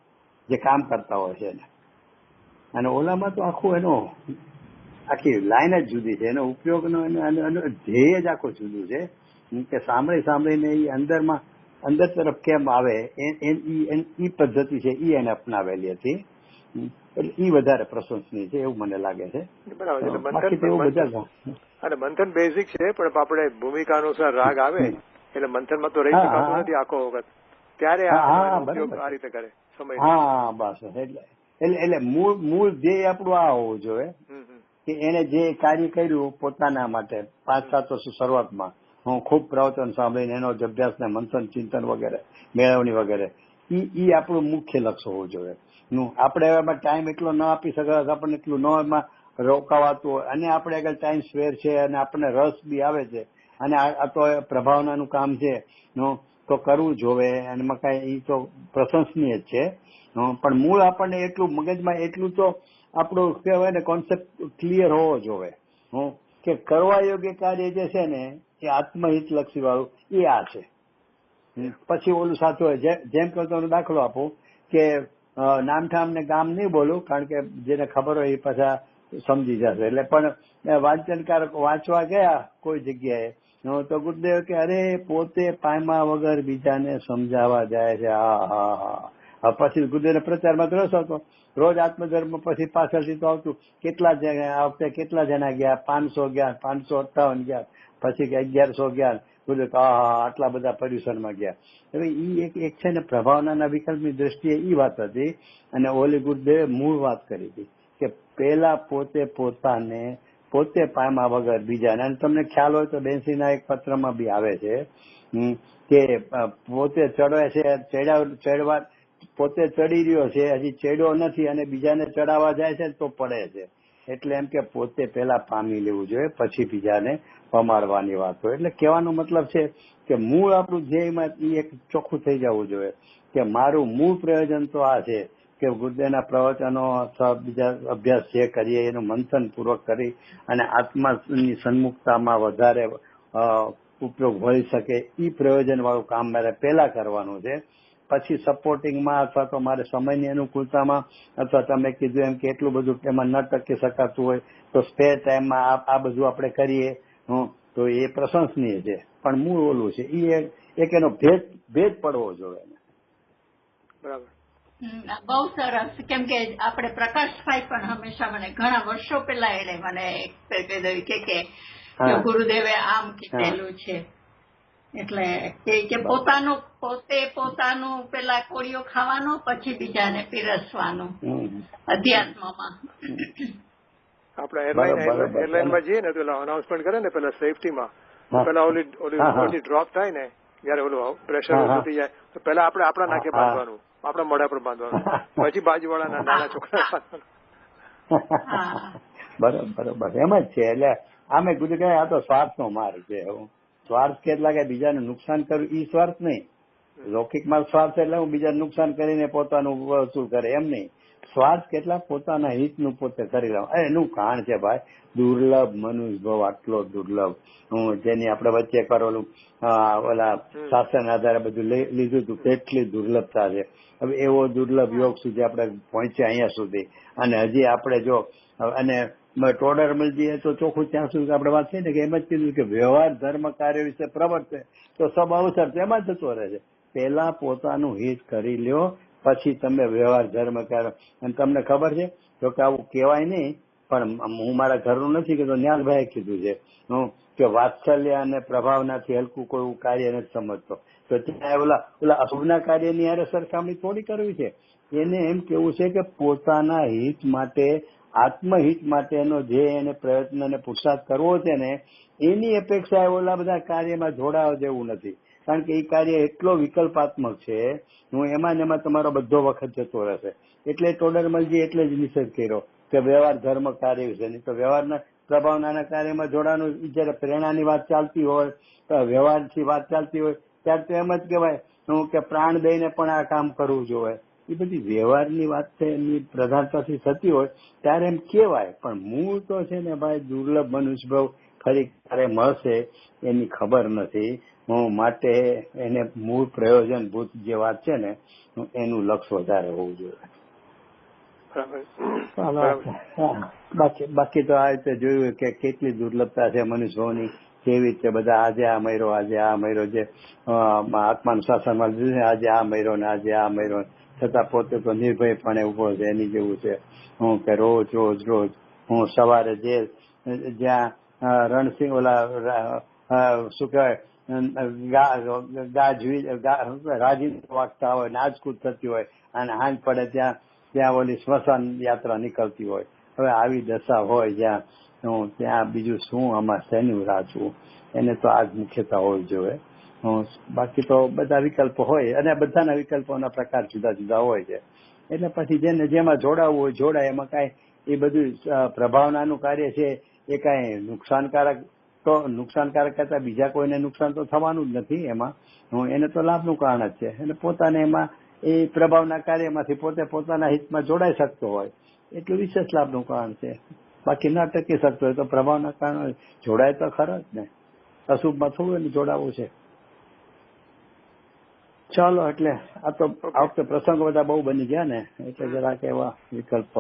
જે કામ કરતા હોય છે. અને ઓલામાં તો આખું એનો આખી લાઈન જ જુદી છે, એનો ઉપયોગનો ધ્યેય જ આખું જુદું છે કે સાંભળીને એ અંદર તરફ કેમ આવે એ પદ્ધતિ છે, એ એને અપનાવેલી હતી, એટલે એ વધારે પ્રશંસનીય છે એવું મને લાગે છે. અને મંથન બેઝિક છે, પણ આપણે ભૂમિકા અનુસાર રાગ આવે એટલે મંથનમાં તો રહી શકાતું નથી આખો વખત, ત્યારે આ રીતે કરે સમય. હા, બસ એટલે મૂળ ધ્યેય આપણું આ હોવું જોઈએ કે એને જે કાર્ય કર્યું પોતાના માટે 5-7 વર્ષ શરૂઆતમાં ખૂબ પ્રવચન સાંભળીને એનો જ અભ્યાસ ને મંથન ચિંતન વગેરે મેળવણી વગેરે ઈ આપણું મુખ્ય લક્ષ્ય હોવું જોઈએ. આપણે એમાં ટાઈમ એટલો ન આપી શકાય, આપણને એટલું ન એમાં રોકાવાતું હોય, અને આપણે આગળ ટાઈમ સ્પેર છે અને આપણને રસ બી આવે છે, અને આ તો પ્રભાવનાનું કામ છે, તો કરવું જોવે, અને એમાં કાંઈ એ તો પ્રશંસનીય જ છે. પણ મૂળ આપણને એટલું મગજમાં એટલું તો આપણું કહેવાય ને કોન્સેપ્ટ ક્લિયર હોવો જોવે કે કરવા યોગ્ય કાર્ય જે છે ને એ આત્મહિત લક્ષી વાળું એ આ છે. પછી ઓલું સાચું હોય. જેમ કે તમને દાખલો આપું કે નામઠામ ને ગામ નહીં બોલું, કારણ કે જેને ખબર હોય એ પાછા સમજી જશે. એટલે પણ વાંચનકાર વાંચવા ગયા કોઈ જગ્યાએ તો ગુરુદેવ કે અરે પોતે પામ્યા વગર બીજાને સમજાવવા જાય છે. હા. પછી ગુરુદેવને પ્રચારમાં રસ હતો. રોજ આત્મધર્મ પછી પાછળથી તો આવતું કેટલા આ વખતે કેટલા જણા ગયા, 500 ગયા, 558 ગયા, પછી 1100 ગયા. ગુરુદેવ આટલા બધા પર્યુષણમાં ગયા. હવે એ એક છે ને પ્રભાવનાના વિકલ્પની દ્રષ્ટિએ એ વાત હતી. અને ઓલી ગુરુદેવે મૂળ વાત કરી હતી કે પેલા પોતે પોતાને પોતે પામ્યા વગર બીજાને. અને તમને ખ્યાલ હોય તો બેન્સીના એક પત્રમાં બી આવે છે કે પોતે ચડે છે, ચડવા પોતે ચડી રહ્યો છે, હજી ચડ્યો નથી અને બીજાને ચડાવવા જાય છે તો પડે છે. એટલે એમ કે પોતે પેલા પામી લેવું જોઈએ, પછી બીજાને પમાડવાની વાત હોય. એટલે કહેવાનો મતલબ છે કે મૂળ આપણું ધ્યેયમાં એક ચોખ્ખું થઈ જવું જોઈએ કે મારું મૂળ પ્રયોજન તો આ છે કે ગુરુદેવના પ્રવચનો અથવા બીજા અભ્યાસ જે કરીએ એનું મંથન પૂર્વક કરી અને આત્માની સન્મુખતામાં વધારે ઉપયોગ મળી શકે એ પ્રયોજન વાળું કામ મારે પહેલા કરવાનું છે. પછી સપોર્ટિંગમાં અથવા તો મારે સમયની અનુકૂળતામાં અથવા તમે કીધું એમ કે એટલું બધું એમાં ન ટકી શકાતું હોય તો સ્પેર ટાઈમમાં આ બધું આપણે કરીએ તો એ પ્રશંસનીય છે. પણ મૂળ ઓલું છે એ એક એનો ભેદ પડવો જોઈએ. બરાબર. બહુ સરસ. કેમ કે આપણે પ્રકાશભાઈ પણ હંમેશા મને ઘણા વર્ષો પહેલા એને મને કીધું કે ગુરુદેવે આમ કીધેલું છે. એટલે કે પોતાનું પેલા કોળીઓ ખાવાનો, પછી બીજાને પીરસવાનું અધ્યાત્મમાં. આપણે એરલાઇનમાં જઈએ ને તો અનાઉન્સમેન્ટ કરે ને પેલા સેફટીમાં, પેલા ઓલી ડ્રોપ થાય ને જયારે ઓલું પ્રેશર ઓછું થઈ જાય તો પેલા આપણે આપણા નાકે બાંધવાનું, આપણા મોઢા પર બાંધવાનું, પછી બાજુવાળાના નાના છોકરા બરોબર એમ જ છે. એટલે આમે ગુજરાત આ તો સ્વાર્થનો માર્ગ છે. સ્વાર્થ કેટલા કે બીજાને નુકસાન કરવું ઈ સ્વાર્થ નહીં. લૌકિકમાં સ્વાર્થ એટલે હું બીજાને નુકસાન કરીને પોતાનું વસૂલ કરે એમ નહીં. સ્વાર્થ કેટલા પોતાના હિતનું પોતે કરી લેવા. એનું કારણ છે ભાઈ દુર્લભ મનુષ્ય ભાવ, આટલો દુર્લભ જેની આપણે વચ્ચે કરેલું ઓલા શાસન આધારે બધું લીધું હતું કેટલી દુર્લભતા છે. હવે એવો દુર્લભ યોગ સુધી આપણે પહોંચ્યા અહીંયા સુધી. અને હજી આપણે જો અને ટોડર મળીએ તો ચોખ્ખું ત્યાં સુધી આપણે વાત થઈ ને કે એમ જ કીધું કે વ્યવહાર ધર્મ કાર્ય વિશે પ્રવર્તે તો સબ અવસર તેમાં જતો રહે છે. પહેલા પોતાનું હિત કરી લ્યો, પછી તમે વ્યવહાર ધર્મ કાર્ય. અને તમને ખબર છે તો કે આવું કહેવાય નહીં, પણ હું મારા ઘરનું નથી કીધું, ન્યાલભાઈએ કીધું છે કે વાત્સલ્ય અને પ્રભાવનાથી હલકું કોઈ કાર્ય નથી સમજતો. તો ત્યાં ઓલા અશુભના કાર્યની હારે સરખામણી થોડી કરવી છે. એને એમ કેવું છે કે પોતાના હિત માટે, આત્મહિત માટેનો જે એને પ્રયત્ન અને પુરુષાર્થ કરવો છે ને એની અપેક્ષા ઓલા બધા કાર્યમાં જોડાવા જેવું નથી. કારણ કે એ કાર્ય એટલો વિકલ્પાત્મક છે, હું એમાં ને એમાં તમારો બધો વખત જતો રહેશે. એટલે ટોડરમલજી એટલે જ નિષેધ કર્યો કે વ્યવહાર ધર્મ કાર્ય વિશે. નહીં તો વ્યવહારના પ્રભાવનાના કાર્યમાં જોડાનું જયારે પ્રેરણાની વાત ચાલતી હોય, વ્યવહારથી વાત ચાલતી હોય ત્યારે તો એમ જ કહેવાય કે પ્રાણ દઈને પણ આ કામ કરવું જોઈએ. એ બધી વ્યવહારની વાત છે એની પ્રધાનતાથી થતી હોય ત્યારે એમ કહેવાય. પણ મૂળ તો છે ને ભાઈ દુર્લભ મનુષ્ય ભાવ ફરી ક્યારે મળશે એની ખબર નથી. માટે એને મૂળ પ્રયોજનભૂત જે વાત છે ને એનું લક્ષ્ય વધારે હોવું જોઈએ. બાકી તો આ રીતે જોયું કે કેટલી દુર્લભતા છે મનુષ્યની, કેવી રીતે બધા આજે આ મહિરો જે આત્માનું શાસનમાં લીધું છે, આજે આ મહિરો ને આજે આ મહિરો, છતાં પોતે તો નિર્ભયપણે ઉભો છે. એની જેવું છે હું કે રોજ હું સવારે જ્યાં રણસિંહ ઓલા શું કહેવાય રાજી વાગતા હોય, નાચકૂદ થતી હોય અને હાંજ પડે ત્યાં ઓલી સ્મશાન યાત્રા નીકળતી હોય. હવે આવી દશા હોય ત્યાં બીજું શું આમાં શેનું રાચવું? એને તો આ જ મુખ્યતા હોવી જોઈએ. બાકી તો બધા વિકલ્પો હોય અને બધાના વિકલ્પોના પ્રકાર જુદા જુદા હોય છે. એટલે પછી જેને જેમાં જોડાવવું હોય જોડાય. એમાં કાંઈ એ બધું પ્રભાવનાનું કાર્ય છે એ કાંઈ નુકસાનકારક તો નુકસાનકારક કરતા બીજા કોઈને નુકસાન તો થવાનું જ નથી એમાં. એને તો લાભનું કારણ જ છે. અને પોતાને એમાં એ પ્રભાવના કાર્યમાંથી પોતે પોતાના હિતમાં જોડાઈ શકતો હોય એટલું વિશેષ લાભનું કારણ છે. બાકી ન ટકી શકતો હોય તો પ્રભાવના કારણે જોડાય તો ખરો જ ને. અશુભમાં થોડું એને જોડાવવું છે. ચાલો, એટલે આ તો આ વખતે પ્રસંગો બધા બહુ બની ગયા ને, એટલે જરાક એવા વિકલ્પ.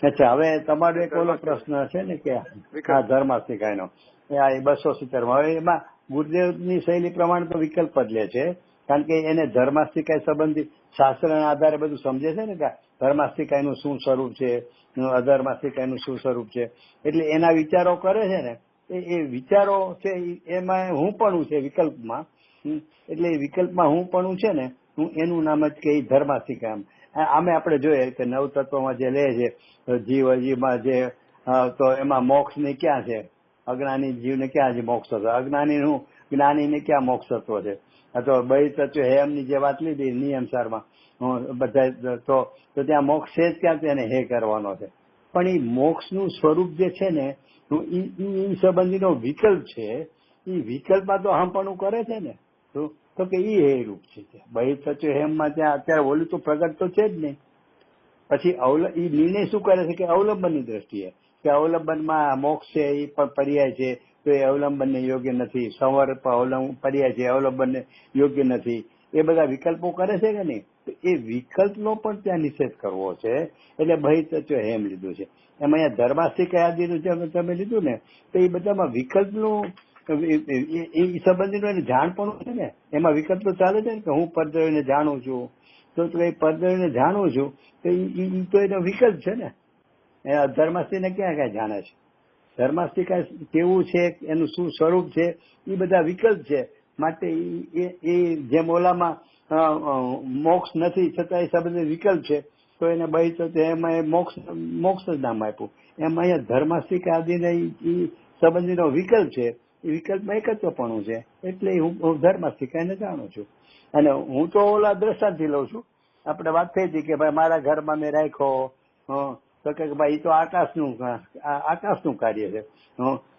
અચ્છા, હવે તમારો એક ઓલો પ્રશ્ન છે ને કે આ ધર્માસ્તિકાયનો આ 270 હવે એમાં ગુરુદેવની શૈલી પ્રમાણે તો વિકલ્પ જ લે છે, કારણ કે એને ધર્માસ્તિકાય સંબંધિત શાસ્ત્રના આધારે બધું સમજે છે ને કે ધર્માસ્તિકાયનું શું સ્વરૂપ છે, અધર્માસ્તિકાયનું શું સ્વરૂપ છે, એટલે એના વિચારો કરે છે ને. એ વિચારો છે એમાં હું પણ છે વિકલ્પમાં, એટલે એ વિકલ્પમાં હું પણ છે ને, હું એનું નામ જ કે ધર્માસ્તિકાય. આમે આપણે જોઈએ કે નવ તત્વમાં જે લે છે જીવ અજીવમાં જે, તો એમાં મોક્ષ ને ક્યાં છે? અજ્ઞાની જીવને ક્યાં છે મોક્ષ થતો? અજ્ઞાનીનું જ્ઞાનીને ક્યાં મોક્ષ થતો છે? તો બહિ તત્વ હેમની જે વાત લીધી નિયમસારમાં બધા, તો ત્યાં મોક્ષ છે જ ક્યાં? તેને હે કરવાનો છે. પણ એ મોક્ષનું સ્વરૂપ જે છે ને એ સંબંધીનો વિકલ્પ છે. એ વિકલ્પમાં તો હમપણું કરે છે ને, તો કે ઈ હે રૂપ છે. બહિ તત્વ હેમમાં ત્યાં અત્યારે ઓલું તો પ્રગટ તો છે જ નહીં. પછી ઈ નિર્ણય શું કરે છે કે અવલંબનની દ્રષ્ટિએ કે અવલંબનમાં મોક્ષ છે એ પણ પર્યાય છે, તો એ અવલંબનને યોગ્ય નથી. સંવર પર્યાય છે, અવલંબનને યોગ્ય નથી. એ બધા વિકલ્પો કરે છે કે નહીં? તો એ વિકલ્પનો પણ ત્યાં નિષેધ કરવો છે. એટલે બહિ તત્વ હેમ લીધું છે. એમાં અહીંયા ધર્માસ્તિકાય આદિનું જે તમે લીધું ને, તો એ બધામાં વિકલ્પનું એ સંબંધીનું એને જાણ પણ છે ને. એમાં વિકલ્પ તો ચાલે છે ને કે હું પરદ્રવ્યને જાણું છું, તો એ પરદ્રવ્યને જાણું છું તો એ તો એનો વિકલ્પ છે ને. ધર્માસ્તિને ક્યાં ક્યાં જાણે છે? ધર્માસ્તિકાય કેવું છે, એનું શું સ્વરૂપ છે, એ બધા વિકલ્પ છે. માટે એ જેમ ઓલામાં મોક્ષ નથી છતાં એ સંબંધી વિકલ્પ છે, તો એને બહિ તો એમાં મોક્ષ જ નામ આપ્યું. એમ અહીંયા ધર્માસ્તિકા આદિને એ સંબંધીનો વિકલ્પ છે. એ વિકલ્પમાં એકત્વપણું છે, એટલે હું ધર્માસ્તિકાયને જાણું છું. અને હું તો ઓલા દ્રષ્ટાંતથી લઉં છું. આપણે વાત થઈ હતી કે ભાઈ મારા ઘરમાં મેં રાખ્યો, તો કે ભાઈ એ તો આકાશનું કાર્ય છે.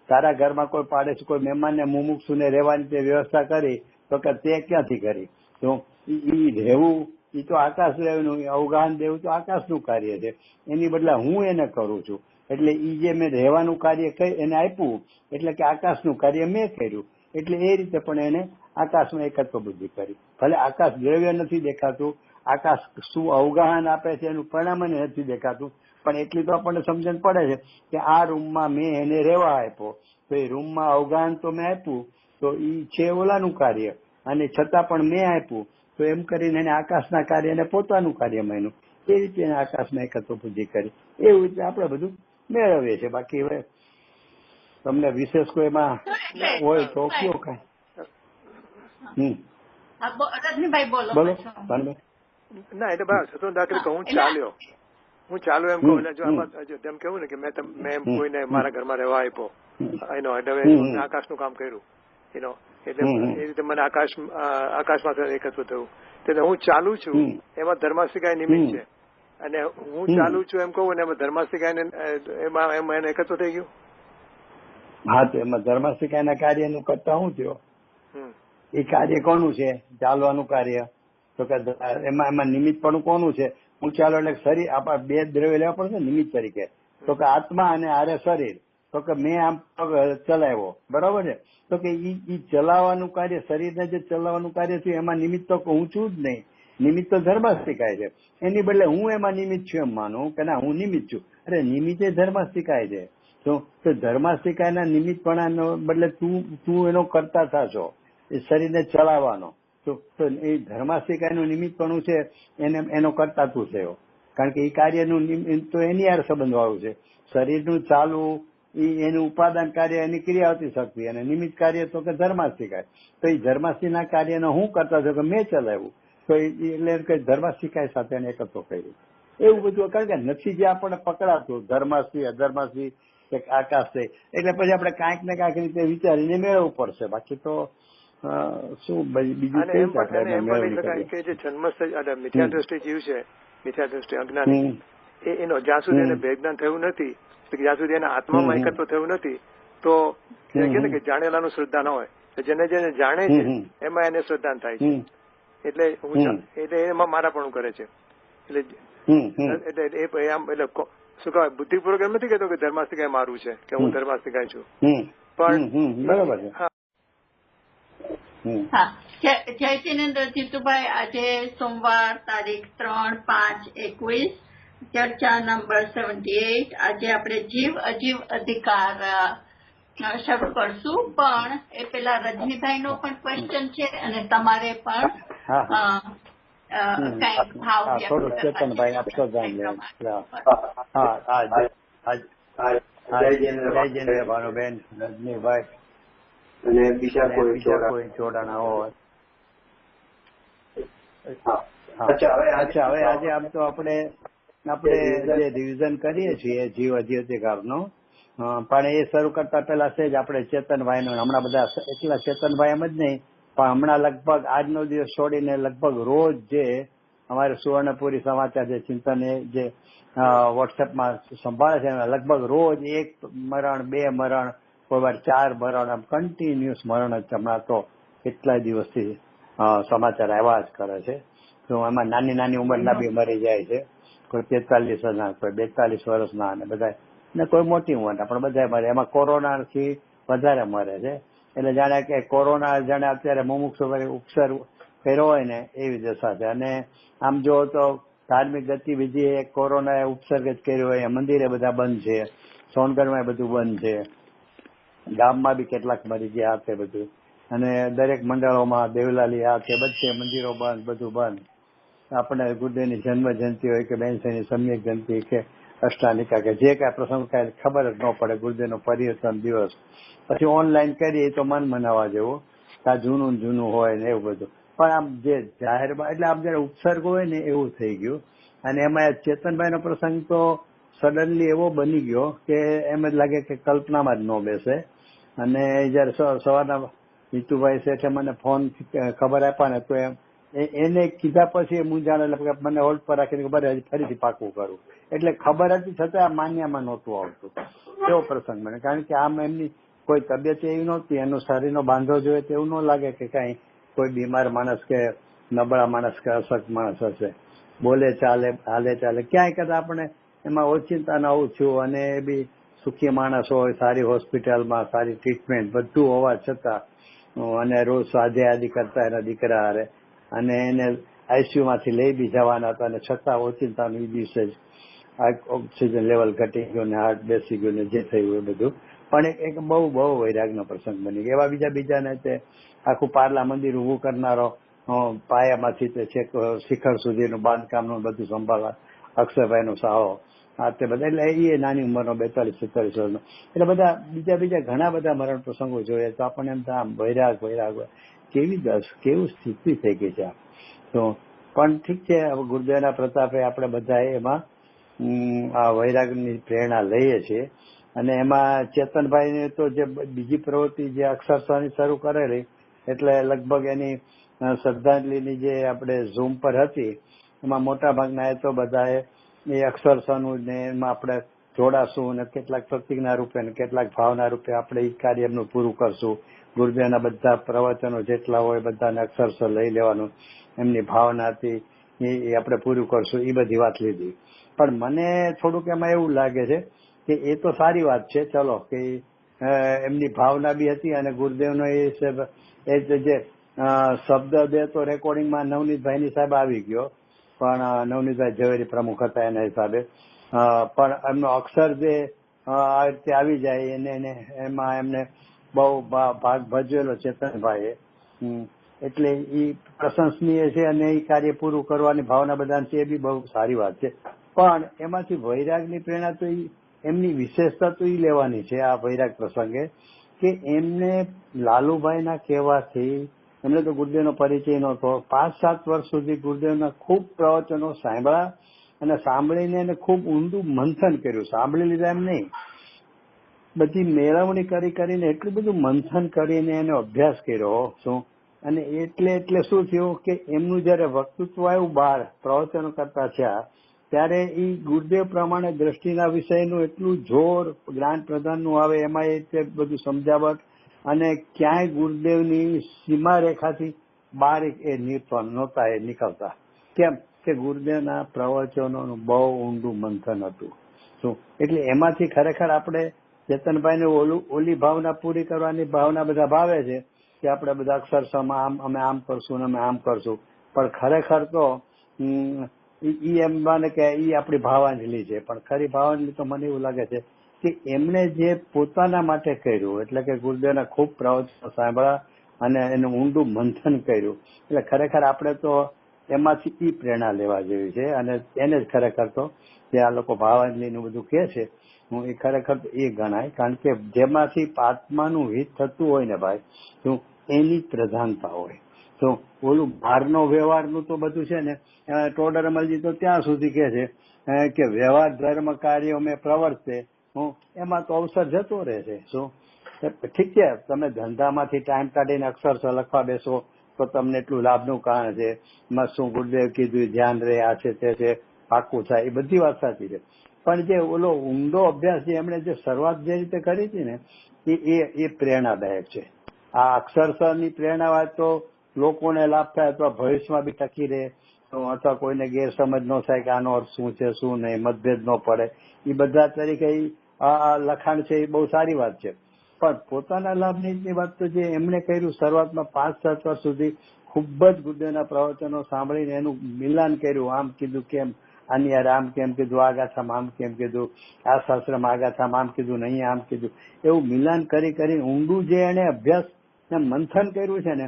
તારા ઘરમાં કોઈ પાડોશી કોઈ મહેમાનને મુમુક્ષુને રહેવાની તે વ્યવસ્થા કરી, તો કે તે ક્યાંથી કરી? તો એ રહેવું એ તો આકાશ રહેવું, અવગાહન દેવું તો આકાશનું કાર્ય છે. એની બદલે હું એને કરું છું. એટલે એ જે મેં રહેવાનું કાર્ય એને આપ્યું, એટલે કે આકાશનું કાર્ય મેં કર્યું. એટલે એ રીતે પણ એને આકાશમાં એકત્વ બુદ્ધિ કરી. ભલે આકાશ દ્રવ્ય નથી દેખાતું, આકાશ શું અવગાહન આપે છે એનું પરિણામ નથી દેખાતું, પણ એટલી તો આપણને સમજણ પડે છે કે આ રૂમમાં મેં એને રહેવા આપ્યો, તો એ રૂમમાં અવગાહન તો મેં આપ્યું, તો એ છે ઓલાનું કાર્ય, અને છતાં પણ મેં આપ્યું, તો એમ કરીને એને આકાશના કાર્ય અને પોતાનું કાર્ય માન્યું. એ રીતે એને આકાશમાં એકત્વ બુદ્ધિ કરી. એવું રીતે આપણે બધું મેળવીએ છીએ. બાકી હવે તમને વિશેષ કોઈમાં હોય તો કયો કઈ? રજનીભાઈ બોલો. બોલો. ના, એટલે બસ હતો દાખલ કે હું ચાલ્યો એમ કહું. એટલે જો આમાં તેમ કેવું ને કે મેં કોઈને મારા ઘરમાં રહેવા આપ્યો, એનો એટલે આકાશનું કામ કર્યું, એનો એટલે એ રીતે મને આકાશમાં એકત્વ થયું. એટલે હું ચાલુ છું એમાં ધર્માસ્તિકાય નિમિત્ત છે, અને હું ચાલુ છું એમ કહું ને એમાં ધર્માસ્તિકાય એમાં એને એકત્વ થઈ ગયું. હા, તો એમાં ધર્માસ્તિકાયના કાર્યનું કરતા શું થયો? એ કાર્ય કોનું છે? ચાલવાનું કાર્ય. તો કે એમાં નિમિત્ત પણ કોનું છે? હું ચાલો એટલે શરીર, આપણા બે દ્રવ્ય લેવા પડશે નિમિત્ત તરીકે. તો કે આત્મા અને આરે શરીર. તો કે મેં આમ પગ ચલાવ્યો, બરાબર છે. તો કે ઈ ચલાવવાનું કાર્ય, શરીરને જે ચલાવવાનું કાર્ય છે એમાં નિમિત્ત તો હું છું જ નહીં. નિમિત્ત તો ધર્માસ્તિકાય છે. એની બદલે હું એમાં નિમિત્ત છું એમ માનું કે ના હું નિમિત્ત છું. અરે નિમિત્તે ધર્માસ્તિકાય છે. તો ધર્માસ્તિકાયના નિમિત્તપણાનો બદલે તું એનો કરતા થશો, એ શરીરને ચલાવવાનો. તો એ ધર્માસ્તિકાયનું નિમિત્તપણું છે એનો કરતા તું થયો, કારણ કે એ કાર્યનું તો એની યાર સંબંધ વાળું છે. શરીરનું ચાલવું એનું ઉપાદાન કાર્ય, એની ક્રિયાવતી શક્તિ, અને નિમિત્ત કાર્ય તો કે ધર્માસ્તિકાય. તો એ ધર્માસ્તિના કાર્યનો હું કરતા થયો કે મેં ચલાવ્યું, તો એટલે ધર્માસ્તિકાય સાથે એને એકત્વ કર્યું. એવું બધું, કારણ કે નથી જે આપણને પકડાતું ધર્માસ્તિ અધર્માસ્તિ આકાશ છે, એટલે પછી આપણે કાંઈક ને કાંઈક રીતે વિચારીને મેળવવું પડશે. બાકી તો શું બીજું કે જે જન્મ મિથ્યા દ્રષ્ટિ જીવ છે, મિથ્યા દ્રષ્ટિ અજ્ઞાની, એનો જ્યાં સુધી એને ભેજ્ઞાન થયું નથી, જ્યાં સુધી એના આત્મામાં એકત્વ થયું નથી, તો કે ને કે જાણેલાનું શ્રદ્ધા ન હોય, જેને જેને જાણે છે એમાં એને શ્રદ્ધા થાય છે. એટલે એટલે એમાં મારાપણું કરે છે. એટલે આમ એટલે શું કહેવાય, બુદ્ધિપૂર્વક એમ નથી કહેતો કે ધર્માસ્તિકાય મારું છે કે હું ધર્માસ્તિકાય છું, પણ બરાબર છે. હા, જયસિનેન્દ્ર જીતુભાઈ, આજે સોમવાર તારીખ 3/5/21, ચર્ચા નંબર 78. આજે આપણે જીવ અજીવ અધિકાર શરૂ કરશું, પણ એ પેલા રજનીભાઈ નો પણ ક્વેશ્ચન છે અને તમારે પણ કઈક ભાવ થોડું ચેતનભાઈ આપશો જય ભાનુબેન, રજનીભાઈ અને બીજા કોઈ જોડાણા હોય. અચ્છા, હવે આજે આમ તો આપણે જે રિવિઝન કરીએ છીએ જીવ અજીવ અધિકારનું, પણ એ શરૂ કરતા પહેલા છે જ આપણે ચેતનભાઈ નું, હમણાં બધા એટલા ચેતનભાઈ એમ જ નહીં, પણ હમણાં લગભગ આજનો દિવસ છોડીને લગભગ રોજ જે અમારે સુવર્ણપુરી સમાચાર જે ચિંતન જે વોટ્સએપમાં સંભાળે છે લગભગ રોજ 1 મરણ 2 મરણ, કોઈ વાર 4 મરણ, આમ કન્ટિન્યુઅસ મરણ જ હમણાં તો કેટલાય દિવસથી સમાચાર આવ્યા જ કરે છે. તો એમાં નાની નાની ઉંમરના બી મરી જાય છે, કોઈ 43 વર્ષના, કોઈ 42 વર્ષના, અને બધા ને કોઈ મોટી ઉંમરના પણ બધા મરે. એમાં કોરોનાથી વધારે મરે છે. એટલે જાણે કે કોરોના જાણે અત્યારે મુમુક્ષુ ઉપસર્ગ કર્યો હોય ને એવી દશા છે. અને આમ જો તો ધાર્મિક ગતિવિધિ કોરોનાએ ઉપસર્ગ જ કર્યો હોય, મંદિરે બધા બંધ છે, સોનગઢમાં બધું બંધ છે, ગામમાં બી કેટલાક મરી ગયા તે બધું, અને દરેક મંડળોમાં દેવલાલી આ તે બધે મંદિરો બંધ, બધું બંધ. આપણે ગુરુદેવની જન્મ જયંતિ હોય કે બેનસની સમ્યક જયંતિ કે અષ્ટાનિકા કે જે કાંઈ પ્રસંગ કાંઈ ખબર જ ન પડે, ગુરુદેવનો પરિવર્તન દિવસ પછી ઓનલાઈન કરીએ તો મન મનાવવા જેવું, આ જૂનું હોય ને એવું બધું. પણ આમ જે જાહેરમાં એટલે આમ જયારે ઉપસર્ગ હોય ને એવું થઈ ગયું. અને એમાં ચેતનભાઈનો પ્રસંગ તો સડનલી એવો બની ગયો કે એમ જ લાગે કે કલ્પનામાં જ ન બેસે. અને જયારે સવારના જીતુભાઈ શેઠે મને ફોન ખબર આપ્યા ને તો એને કીધા પછી મૂંઝાણ, એટલે મને હોલ્ડ પર રાખીને ખબર ફરીથી પાકું કરું. એટલે ખબર હતી છતાં માન્યામાં નહોતું આવતું એવો પ્રસંગ મને. કારણ કે આમ એમની કોઈ તબિયત એવી નહોતી, એનું શરીરનો બાંધો જોઈએ તો એવું ન લાગે કે કાંઈ કોઈ બીમાર માણસ કે નબળા માણસ કે અશક્ત માણસ હશે. બોલે ચાલે, હાલે ચાલે, ક્યાંય કદાચ આપણે એમાં ઓચિંતા ન આવું થયું. અને એ બી સુખી માણસ હોય, સારી હોસ્પિટલમાં સારી ટ્રીટમેન્ટ બધું હોવા છતાં, અને રોજ સ્વાધ્યાય કરતા એના દીકરા હારે, અને એને આઈસીયુ માંથી લઈ બી જવાના હતા, અને છતાં ઓચિંતાનું એ દિવસે જ ઓક્સિજન લેવલ ઘટી ગયું ને હાર્ટ બેસી ગયું ને જે થયું એ બધું. પણ એક બહુ વૈરાગનો પ્રસંગ બની ગયો. એવા બીજાને તે આખું પાર્લા મંદિર ઊભું કરનારો, પાયામાંથી તે છેક શિખર સુધીનું બાંધકામનું બધું સંભાળવા અક્ષરભાઈનો સાહો, આ તે બધા. એટલે એ નાની ઉંમરનો 42-47 વર્ષનો. એટલે બધા બીજા ઘણા બધા મરણ પ્રસંગો જોઈએ તો આપણને એમ થાય આમ વૈરાગ કેવું સ્થિતિ થઈ ગઈ છે. તો પણ ઠીક છે, હવે ગુરુદેવના પ્રતાપે આપણે બધા એમાં આ વૈરાગની પ્રેરણા લઈએ છીએ. અને એમાં ચેતનભાઈ તો જે બીજી પ્રવૃત્તિ જે અક્ષરશાની શરૂ કરેલી, એટલે લગભગ એની શ્રદ્ધાંજલિની જે આપણે ઝૂમ પર હતી એમાં મોટા ભાગના એ તો બધાએ એ અક્ષરશાનું ને એમાં આપણે જોડાશું, અને કેટલાક પ્રતિજ્ઞા રૂપે ને કેટલાક ભાવના રૂપે આપણે એ કાર્ય એમનું પૂરું કરશું. ગુરુદેવના બધા પ્રવચનો જેટલા હોય બધાને અક્ષરશ લઈ લેવાનું, એમની ભાવનાથી એ આપણે પૂરું કરશું, એ બધી વાત લીધી. પણ મને થોડુંક એમાં એવું લાગે છે કે એ તો સારી વાત છે, ચલો કે એમની ભાવના બી હતી, અને ગુરુદેવનો એ જે શબ્દ બે તો રેકોર્ડિંગમાં નવનીતભાઈની સાહેબ આવી ગયો, પણ નવનીતભાઈ ઝવેરી પ્રમુખ હતા એના હિસાબે, પણ એમનો અક્ષર જે આ રીતે આવી જાય એને એમાં એમને બહુ ભાગ ભજવેલો ચેતનભાઈએ. એટલે એ પ્રશંસનીય છે, અને એ કાર્ય પૂરું કરવાની ભાવના બધાને છે, એ બી બહુ સારી વાત છે. પણ એમાંથી વૈરાગની પ્રેરણા તો એમની વિશેષતા તો એ લેવાની છે આ વૈરાગ પ્રસંગે, કે એમને લાલુભાઈના કહેવાથી, એમને તો ગુરુદેવનો પરિચય નહોતો, 5-7 વર્ષ સુધી ગુરુદેવના ખૂબ પ્રવચનો સાંભળ્યા, અને સાંભળીને એને ખૂબ ઊંડું મંથન કર્યું. સાંભળી લીધા એમ નહીં, બધી મેળવણી કરીને એટલું બધું મંથન કરીને એનો અભ્યાસ કર્યો શું. અને એટલે શું થયું કે એમનું જયારે વક્તૃત્વ આવ્યું બહાર પ્રવચનો કરતા થયા, ત્યારે એ ગુરુદેવ પ્રમાણે દ્રષ્ટિના વિષયનું એટલું જોર જ્ઞાન પ્રધાનનું આવે, એમાં એ તે બધું સમજાવટ, અને ક્યાંય ગુરુદેવની સીમા રેખાથી બહાર એ નહોતા એ નીકળતા. કેમ કે ગુરુદેવના પ્રવચનોનું બહુ ઊંડું મંથન હતું. શું એટલે એમાંથી ખરેખર આપણે ચેતનભાઈને ઓલી ભાવના પૂરી કરવાની ભાવના બધા ભાવે છે કે આપણે બધા અક્ષરશઃમાં અમે આમ કરશું ને અમે આમ કરશું, પણ ખરેખર તો ઈ એમ માને કે ઈ આપણી ભાવાંજલિ છે. પણ ખરી ભાવાંજલિ તો મને એવું લાગે છે કે એમણે જે પોતાના માટે કર્યું, એટલે કે ગુરુદેવના ખૂબ પ્રવચનો સાંભળ્યા અને એનું ઊંડું મંથન કર્યું, એટલે ખરેખર આપણે તો એમાંથી ઈ પ્રેરણા લેવા જેવી છે. અને એને જ ખરેખર તો જે આ લોકો ભાવાંજલિનું બધું કહે છે, હું એ ખરેખર એ ગણાય. કારણ કે જેમાંથી આત્માનું હિત થતું હોય ને ભાઈ, શું એની પ્રધાનતા હોય. તો ઓલું બહારનો વ્યવહારનું તો બધું છે ને, ટોડર અમલજી તો ત્યાં સુધી કહે છે કે વ્યવહાર ધર્મ કાર્યો મેં પ્રવર્તે, એમાં તો અવસર જતો રહે છે. શું ઠીક છે, તમે ધંધામાંથી ટાઈમ કાઢીને અક્ષરશઃ લખવા બેસો તો તમને એટલું લાભનું કારણ છે. એમાં શું ગુરુદેવ કીધું ધ્યાન રહે, આ છે તે છે, પાકું થાય, એ બધી વાત સાચી છે. પણ જે ઓલો ઊંડો અભ્યાસ જે એમણે જે શરૂઆત જે રીતે કરી હતી ને, એ પ્રેરણાદાયક છે. આ અક્ષરશઃની પ્રેરણા વાત તો લોકોને લાભ થાય અથવા ભવિષ્યમાં બી ટકી રહે, અથવા કોઈને ગેરસમજ ન થાય કે આનો અર્થ શું છે શું નહીં, મતભેદ ન પડે, એ બધા તરીકે આ લખાણ છે એ બહુ સારી વાત છે. પણ પોતાના લાભની વાત તો જે એમણે કર્યું શરૂઆતમાં 5-7 વર્ષ સુધી ખૂબ જ ગુરુદેવના પ્રવચનો સાંભળીને એનું મિલાન કર્યું, આમ કીધું કેમ, આની યાર આમ કેમ કીધું, આ ગાથામાં આમ કેમ કીધું, આ શાસ્ત્રમાં આ ગાથામાં આમ કીધું, નહીં આમ કીધું, એવું મિલાન કરી ઊંડું જે એને અભ્યાસ ને મંથન કર્યું છે ને,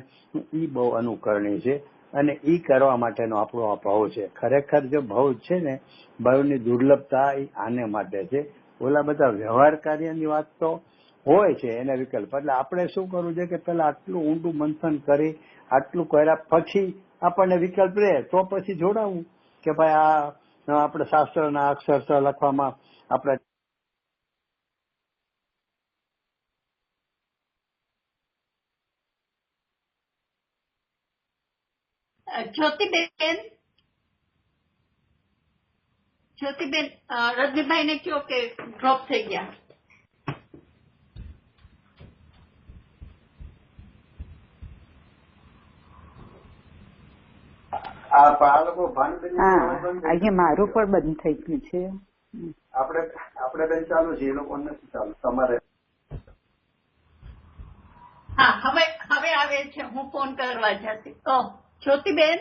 એ બહુ અનુકરણીય છે. અને એ કરવા માટેનો આપણો આ ભાવ છે. ખરેખર જો ભાવ છે ને, ભાવની દુર્લભતા એ આને માટે છે. ઓલા બધા વ્યવહાર કાર્યની વાત તો હોય છે, એને વિકલ્પ. એટલે આપણે શું કરવું છે કે પેલા આટલું ઊંડું મંથન કરી, આટલું કર્યા પછી આપણને વિકલ્પ રહે તો પછી જોડાવું કે ભાઈ આ આપણે શાસ્ત્રના અક્ષરશઃ લખવામાં આપણે જ્યોતિબેન રજનીભાઈ ને કહો કે ડ્રોપ થઈ ગયા. આ લોકો ભાનુબેન અહીંયા મારું પણ બંધ થઈ ગયું છે. આપણે બેન ચાલુ છે, એ લોકો નથી ચાલુ. તમારે હા, હવે આવે છે. હું ફોન કરવા જતી. જ્યોતિબેન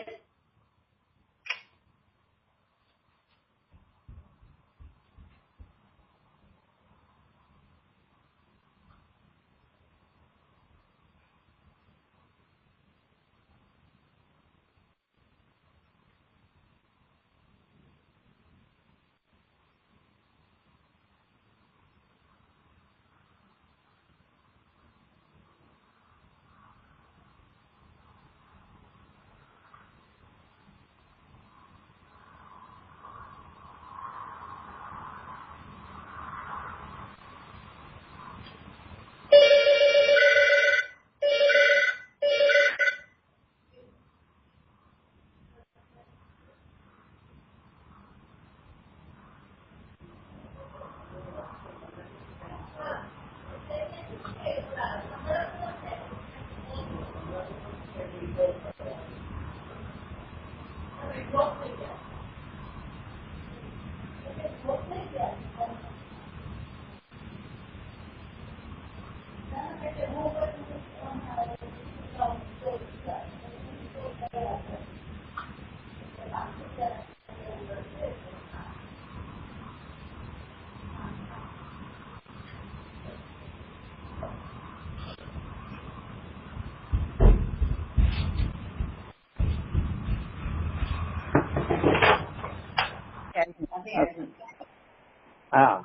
હા,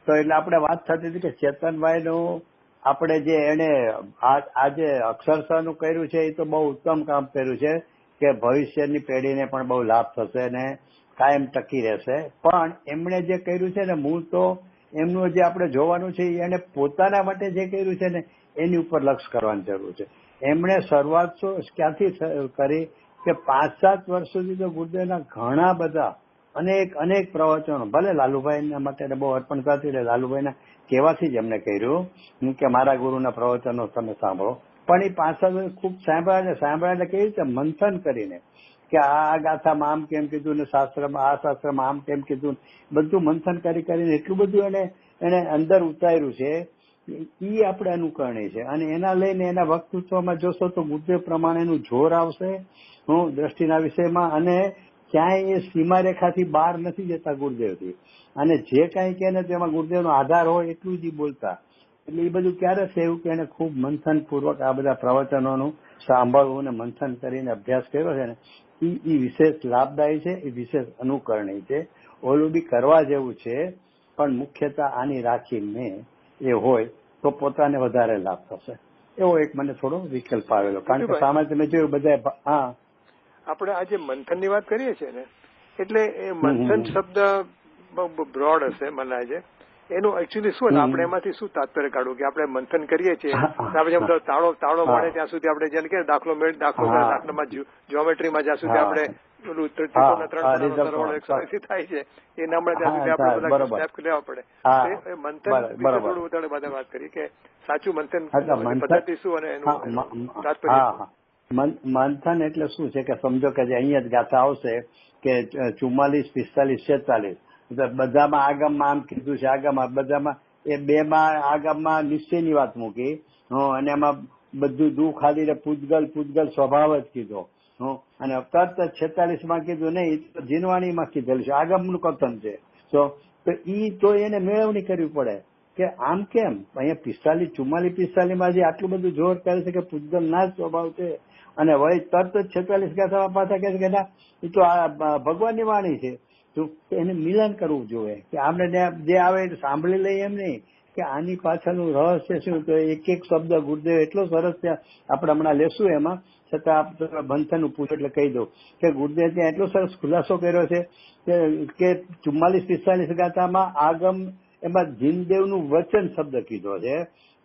તો એટલે આપણે વાત થતી હતી કે ચેતનભાઈનું આપણે જે એને આજે અક્ષરશઃનું કર્યું છે એ તો બહુ ઉત્તમ કામ કર્યું છે કે ભવિષ્યની પેઢીને પણ બહુ લાભ થશે ને કાયમ ટકી રહેશે. પણ એમણે જે કર્યું છે ને, મૂળ તો એમનું જે આપણે જોવાનું છે એને પોતાના માટે જે કર્યું છે ને એની ઉપર લક્ષ કરવાની જરૂર છે. એમણે શરૂઆત ક્યાંથી કરી કે 5-7 વર્ષ સુધી તો ગુરુદેવના ઘણા બધા અનેક પ્રવચનો, ભલે લાલુભાઈ માટે બહુ અર્પણ કરતી એટલે લાલુભાઈના કહેવાથી જ એમને કહ્યું કે મારા ગુરુના પ્રવચનો તમે સાંભળો, પણ એ પાછળ ખૂબ સાંભળ્યા એટલે કેવી રીતે મંથન કરીને કે આ ગાથામાં આમ કેમ કીધું ને શાસ્ત્રમાં આ શાસ્ત્રમાં આમ કેમ કીધું, બધું મંથન કરીને એટલું બધું એને અંદર ઉતાર્યું છે. એ આપણે અનુકરણીય છે અને એના લઈને એના વક્તૃત્વમાં જોશો તો ગુરુદેવ પ્રમાણેનું જોર આવશે દ્રષ્ટિના વિષયમાં, અને ક્યાંય એ સીમારેખાથી બહાર નથી જતા ગુરુદેવથી, અને જે કાંઈ કહે ને તેમાં ગુરુદેવનો આધાર હોય એટલું જ બોલતા. એટલે એ બધું ક્યારે થયું કે એને ખૂબ મંથન પૂર્વક આ બધા પ્રવચનોનું સાંભળવું અને મંથન કરીને અભ્યાસ કર્યો છે ને, એ વિશેષ લાભદાયી છે, એ વિશેષ અનુકરણીય છે. ઓલું બી કરવા જેવું છે, પણ મુખ્યતા આની રાખીને એ હોય તો પોતાને વધારે લાભ થશે. એવો એક મને થોડો વિકલ્પ આવેલો, કારણ કે સામે તમે જોયું બધા. હા, આપણે આજે મંથન ની વાત કરીએ છીએ ને, એટલે એ મંથન શબ્દ બ્રોડ હશે મને લાગે. એનું એકચ્યુઅલી શું આપણે એમાંથી શું તાત્પર્ય કાઢવું કે આપણે મંથન કરીએ છીએ, આપણે તાળો મળે ત્યાં સુધી આપણે જેને કે દાખલામાં જ્યોમેટ્રીમાં જ્યાં સુધી આપણે થાય છે એ નામણે ત્યાં સુધી આપણે બધા સ્ટેપ લેવા પડે. મંથન વિશે થોડું વધારે બધા વાત કરી કે સાચું મંથન પદ્ધતિ શું અને એનું તાત્પર્ય. મંથન એટલે શું છે કે સમજો કે જે અહીંયા જ ગાથા આવશે કે 44, 45, 46 બધામાં આગમમાં આમ કીધું છે, આગમમાં બધામાં એ બેમાં આગમમાં નિશ્ચયની વાત મૂકી અને એમાં બધું દુઃખ આદિને પૂજગલ સ્વભાવ જ કીધો, અને તરત 46માં કીધું નહીં, જીનવાણીમાં કીધેલું છે, આગમનું કથન છે. તો એને મેળવણી કરવી પડે કે આમ કેમ અહીંયા 45, 44, 45માં જે આટલું બધું જોર કરે છે કે પૂજગલ ના જ સ્વભાવ છે, અને વળી તરત જ 46 ગાથામાં પાછા કહે છે કે ના એ તો આ ભગવાનની વાણી છે. તો એને મિલન કરવું જોઈએ કે આપણે જે આવે એ સાંભળી લઈએ, એમ નહીં કે આની પાછળનું રહસ્ય શું. તો એક શબ્દ ગુરુદેવ એટલો સરસ છે, આપણે હમણાં લેશું એમાં, છતાં મંથન પૂછો એટલે કહી દઉં કે ગુરુદેવ ત્યાં એટલો સરસ ખુલાસો કર્યો છે કે 44, 45 ગાથામાં આગમ એમાં જીનદેવનું વચન શબ્દ કીધો છે,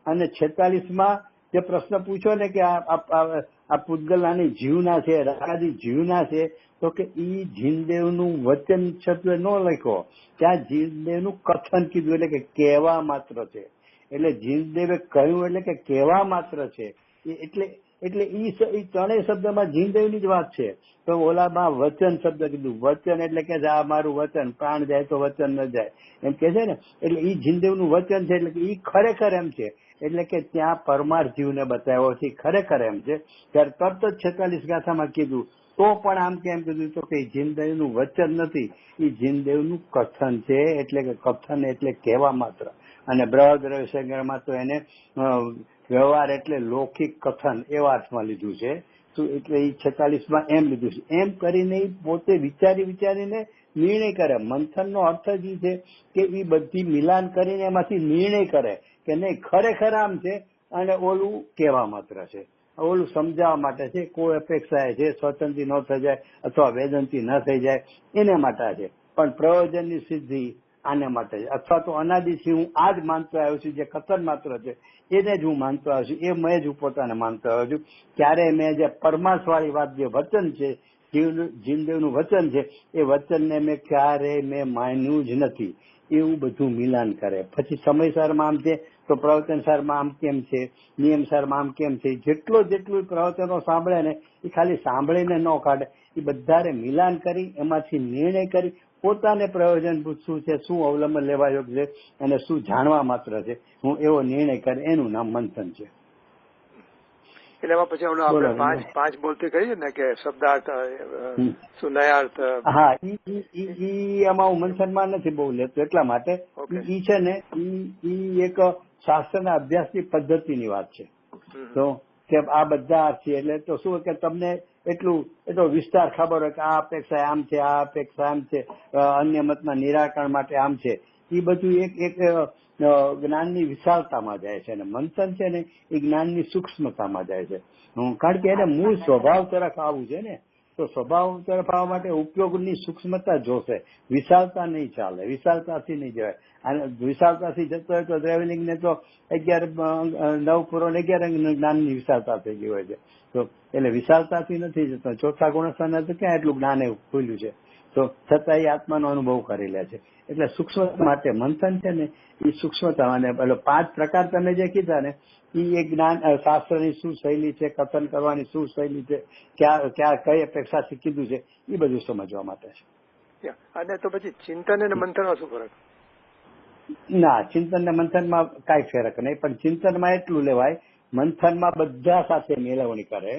અને 46માં જે પ્રશ્ન પૂછ્યો ને કે આ પૂતગલ આની જીવના છે, રાગાદી જીવના છે, તો કે ઈ જીનદેવનું વચન શબ્દ ન લખ્યો, ત્યાં જીનદેવનું કથન કીધું એટલે કે કહેવા માત્ર છે. એટલે જીનદેવે કહ્યું એટલે કે કહેવા માત્ર છે. એટલે ઈ ત્રણેય શબ્દમાં જીનદેવની જ વાત છે. તો ઓલામાં વચન શબ્દ કીધું, વચન એટલે કે આ મારું વચન, પ્રાણ જાય તો વચન ન જાય એમ કે છે ને, એટલે ઈ જીનદેવનું વચન છે, એટલે કે ઈ ખરેખર એમ છે. એટલે કે ત્યાં પરમાર જીવને બતાવ્યો છે ખરેખર એમ છે. ત્યારે તરત જ 46 ગાથામાં કીધું તો પણ આમ કેમ કીધું તો કે જીનદેવનું વચન નથી, એ જીનદેવનું કથન છે. એટલે કે કથન એટલે કહેવા માત્ર, અને બૃહદ રવિશંકરમાં તો એને વ્યવહાર એટલે લૌકિક કથન એવા અર્થમાં લીધું છે. એટલે એ 46માં એમ લીધું છે. એમ કરીને પોતે વિચારીને નિર્ણય કરે. મંથનનો અર્થ જ એ છે કે એ બધી મિલાન કરીને એમાંથી નિર્ણય કરે કે નહીં ખરેખર આમ છે, અને ઓલું કહેવા માત્ર છે, ઓલું સમજાવવા માટે છે. કોઈ અપેક્ષા છે સ્વતંત્રી ન થઈ જાય અથવા વેદનથી ન થઈ જાય એને માટે છે, પણ પ્રયોજનની સિદ્ધિ આને માટે છે. અથવા તો અનાદિથી હું આ જ માનતો આવ્યો છું, જે કથન માત્ર છે એને જ હું માનતો આવ્યો છું, એ મેં જ હું પોતાને માનતો આવ્યો છું. ત્યારે મેં જે પરમાર્થવાળી વાત, જે વચન છે, જીનદેવનું વચન છે, એ વચનને મેં માન્યું જ નથી. એવું બધું મિલાન કરે. પછી સમયસરમાં આમ છે તો પ્રવચનસારમાં આમ કેમ છે, નિયમસારમાં આમ કેમ છે, જેટલું પ્રવચનો સાંભળે ને એ ખાલી સાંભળીને ન કાઢે, એ બધાને મિલાન કરી એમાંથી નિર્ણય કરી પોતાને પ્રયોજનભૂત શું છે, શું અવલંબન લેવા યોગ્ય છે અને શું જાણવા માત્ર છે, હું એવો નિર્ણય કરે, એનું નામ મંથન છે. એટલે એમાં પછી આપણે પાંચ બોલતી કહીએ ને કે શબ્દાર્થ, સુનયાર્થ. હા, ઈ એમાં હું મંથનમાં નથી બહુ લેતો, એટલા માટે ઈ છે ને ઈ એક શાસ્ત્રના અભ્યાસની પદ્ધતિની વાત છે. તો કે આ બધા અર્થ છે, એટલે તો શું કે તમને એટલો વિસ્તાર ખબર હોય કે આ અપેક્ષા આમ છે, આ અપેક્ષા આમ છે, અન્ય મતના નિરાકરણ માટે આમ છે. એ બધું એક જ્ઞાનની વિશાળતામાં જાય છે, અને મંથન છે ને એ જ્ઞાનની સૂક્ષ્મતામાં જાય છે. કારણ કે એને મૂળ સ્વભાવ તરફ આવવું છે ને, તો સ્વભાવ તરફ આવવા માટે ઉપયોગની સૂક્ષ્મતા જોશે, વિશાળતા નહીં ચાલે, વિશાળતાથી નહીં જવાય. અને વિશાળતાથી જતો હોય તો ટ્રાવેલિંગ ને તો 9 પૂરો 11 જ્ઞાનની વિશાળતા થઈ ગઈ હોય છે. તો એટલે વિશાળતાથી નથી જતો. ચોથા ગુણસ્થાન તો ક્યાં એટલું જ્ઞાન એવું ખુલ્યું છે. તો છતાં એ આત્માનો અનુભવ કરી લે છે. એટલે સૂક્ષ્મ માટે મંથન છે ને એ સૂક્ષ્મતા, અને 5 પ્રકાર તમે જે કીધા ને એ એક જ્ઞાન શાસ્ત્રની શું શૈલી છે, કથન કરવાની શું શૈલી છે, ક્યાં કઈ અપેક્ષાથી કીધું છે, એ બધું સમજવા માટે છે. અને તો પછી ચિંતન અને મંથનમાં શું ફરક? ના, ચિંતન ને મંથનમાં કાંઈ ફરક નહીં, પણ ચિંતનમાં એટલું લેવાય, મંથનમાં બધા સાથે મેળવણી કરે,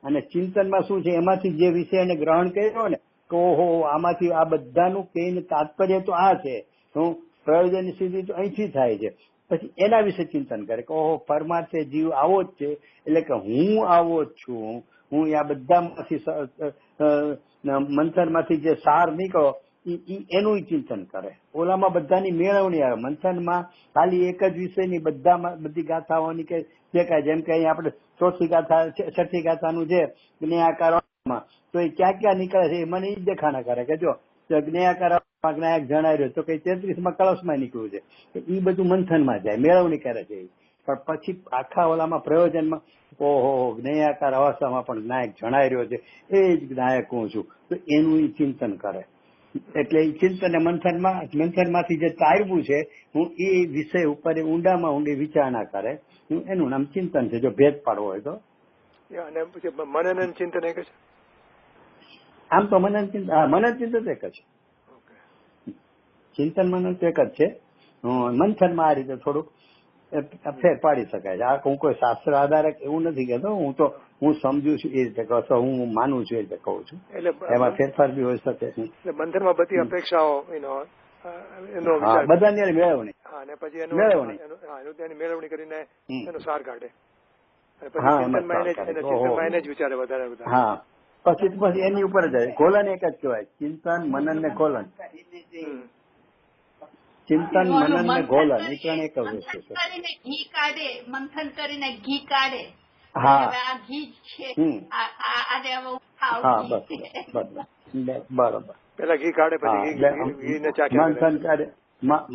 અને ચિંતનમાં શું છે, એમાંથી જે વિષયને ગ્રહણ કર્યો ને તો ઓહો આમાંથી આ બધાનું કહીને તાત્પર્ય તો આ છે, હું પ્રયોજનની સિદ્ધિ તો અહીંથી થાય છે, પછી એના વિશે ચિંતન કરે કે ઓહો પરમાર્થે જીવ આવો જ છે, એટલે કે હું આવો જ છું, હું આ બધામાંથી મંથનમાંથી જે સાર નીકળો એનું ચિંતન કરે. ઓલામાં બધાની મેળવણી આવે, મંથનમાં ખાલી એક જ વિષયની બધી ગાથાઓની કે જે કાંઈ, જેમ કે અહીંયા આપણે ચોથી ગાથા છઠ્ઠી ગાથાનું જે જ્ઞેયાકારમાં તો એ ક્યાં નીકળે છે એ મને એ જ દેખાણા કરે કે જો જ્ઞેયાકારમાં જ્ઞાયક જણાવી રહ્યો તો કઈ 33માં કળશમાં નીકળ્યું છે, એ બધું મંથનમાં જાય, મેળવણી કરે છે. પણ પછી આખા ઓલામાં પ્રયોજનમાં ઓહો જ્ઞેયાકાર અવસ્થામાં પણ જ્ઞાયક જણાવી રહ્યો છે, એ જ જ્ઞાયક હું છું, તો એનું ચિંતન કરે. એટલે એ ચિંતન મંથનમાંથી જે તારવું છે હું એ વિષય ઉપર ઊંડામાં ઊંડી વિચારણા કરે, એનું નામ ચિંતન છે, જો ભેદ પાડવો હોય તો. અને પછી મનન ચિંતન એક છે? આમ તો મનન ચિંતન એક જ છે, ચિંતન મનન તો એક જ છે. મંથનમાં આ રીતે થોડુંક ફેર પાડી શકાય છે. આ હું કોઈ શાસ્ત્ર આધારક એવું નથી કહેતો, હું સમજુ છું એ રીતે કહો, હું માનું છું એ રીતે કહું છું, એમાં ફેરફાર બી હોઈ શકે છે. બંધનમાં બધી અપેક્ષાઓ બધાની મેળવણી, અને પછી મેળવણી કરીને એનો સાર કાઢે, ચિંતનમાં જ વિચારે વધારે. હા, પછી એની ઉપર જ ખોલન એક જ કહેવાય, ચિંતન મનન ને ખોલન. ચિંતન મનન ને ગોલન એ ત્રણ એક જ વસ્તુ છે. ઘી કાઢે, મંથન કરીને ઘી કાઢે. હા, આ ઘી છે, હા, બસ બરોબર. પેલા ઘી કાઢે, પછી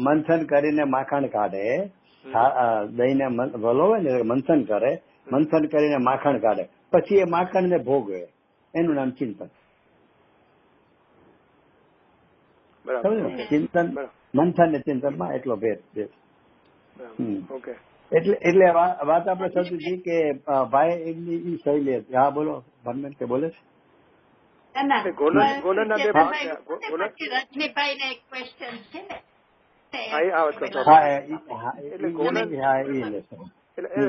મંથન કરીને માખણ કાઢે, દહીં ને વલોવે ને મંથન કરે, મંથન કરીને માખણ કાઢે, પછી એ માખણ ને ભોગવે, એનું નામ ચિંતન. ચિંતન મંથન ને ચિંતનમાં એટલો ભેદ છે. એટલે વાત આપણે થતી હતી કે ભાઈ એમની ઈ શૈલી હતી. હા બોલો ભરમેન કે બોલે છે. રજનીભાઈ ને એક ક્વેશ્ચન છે ને,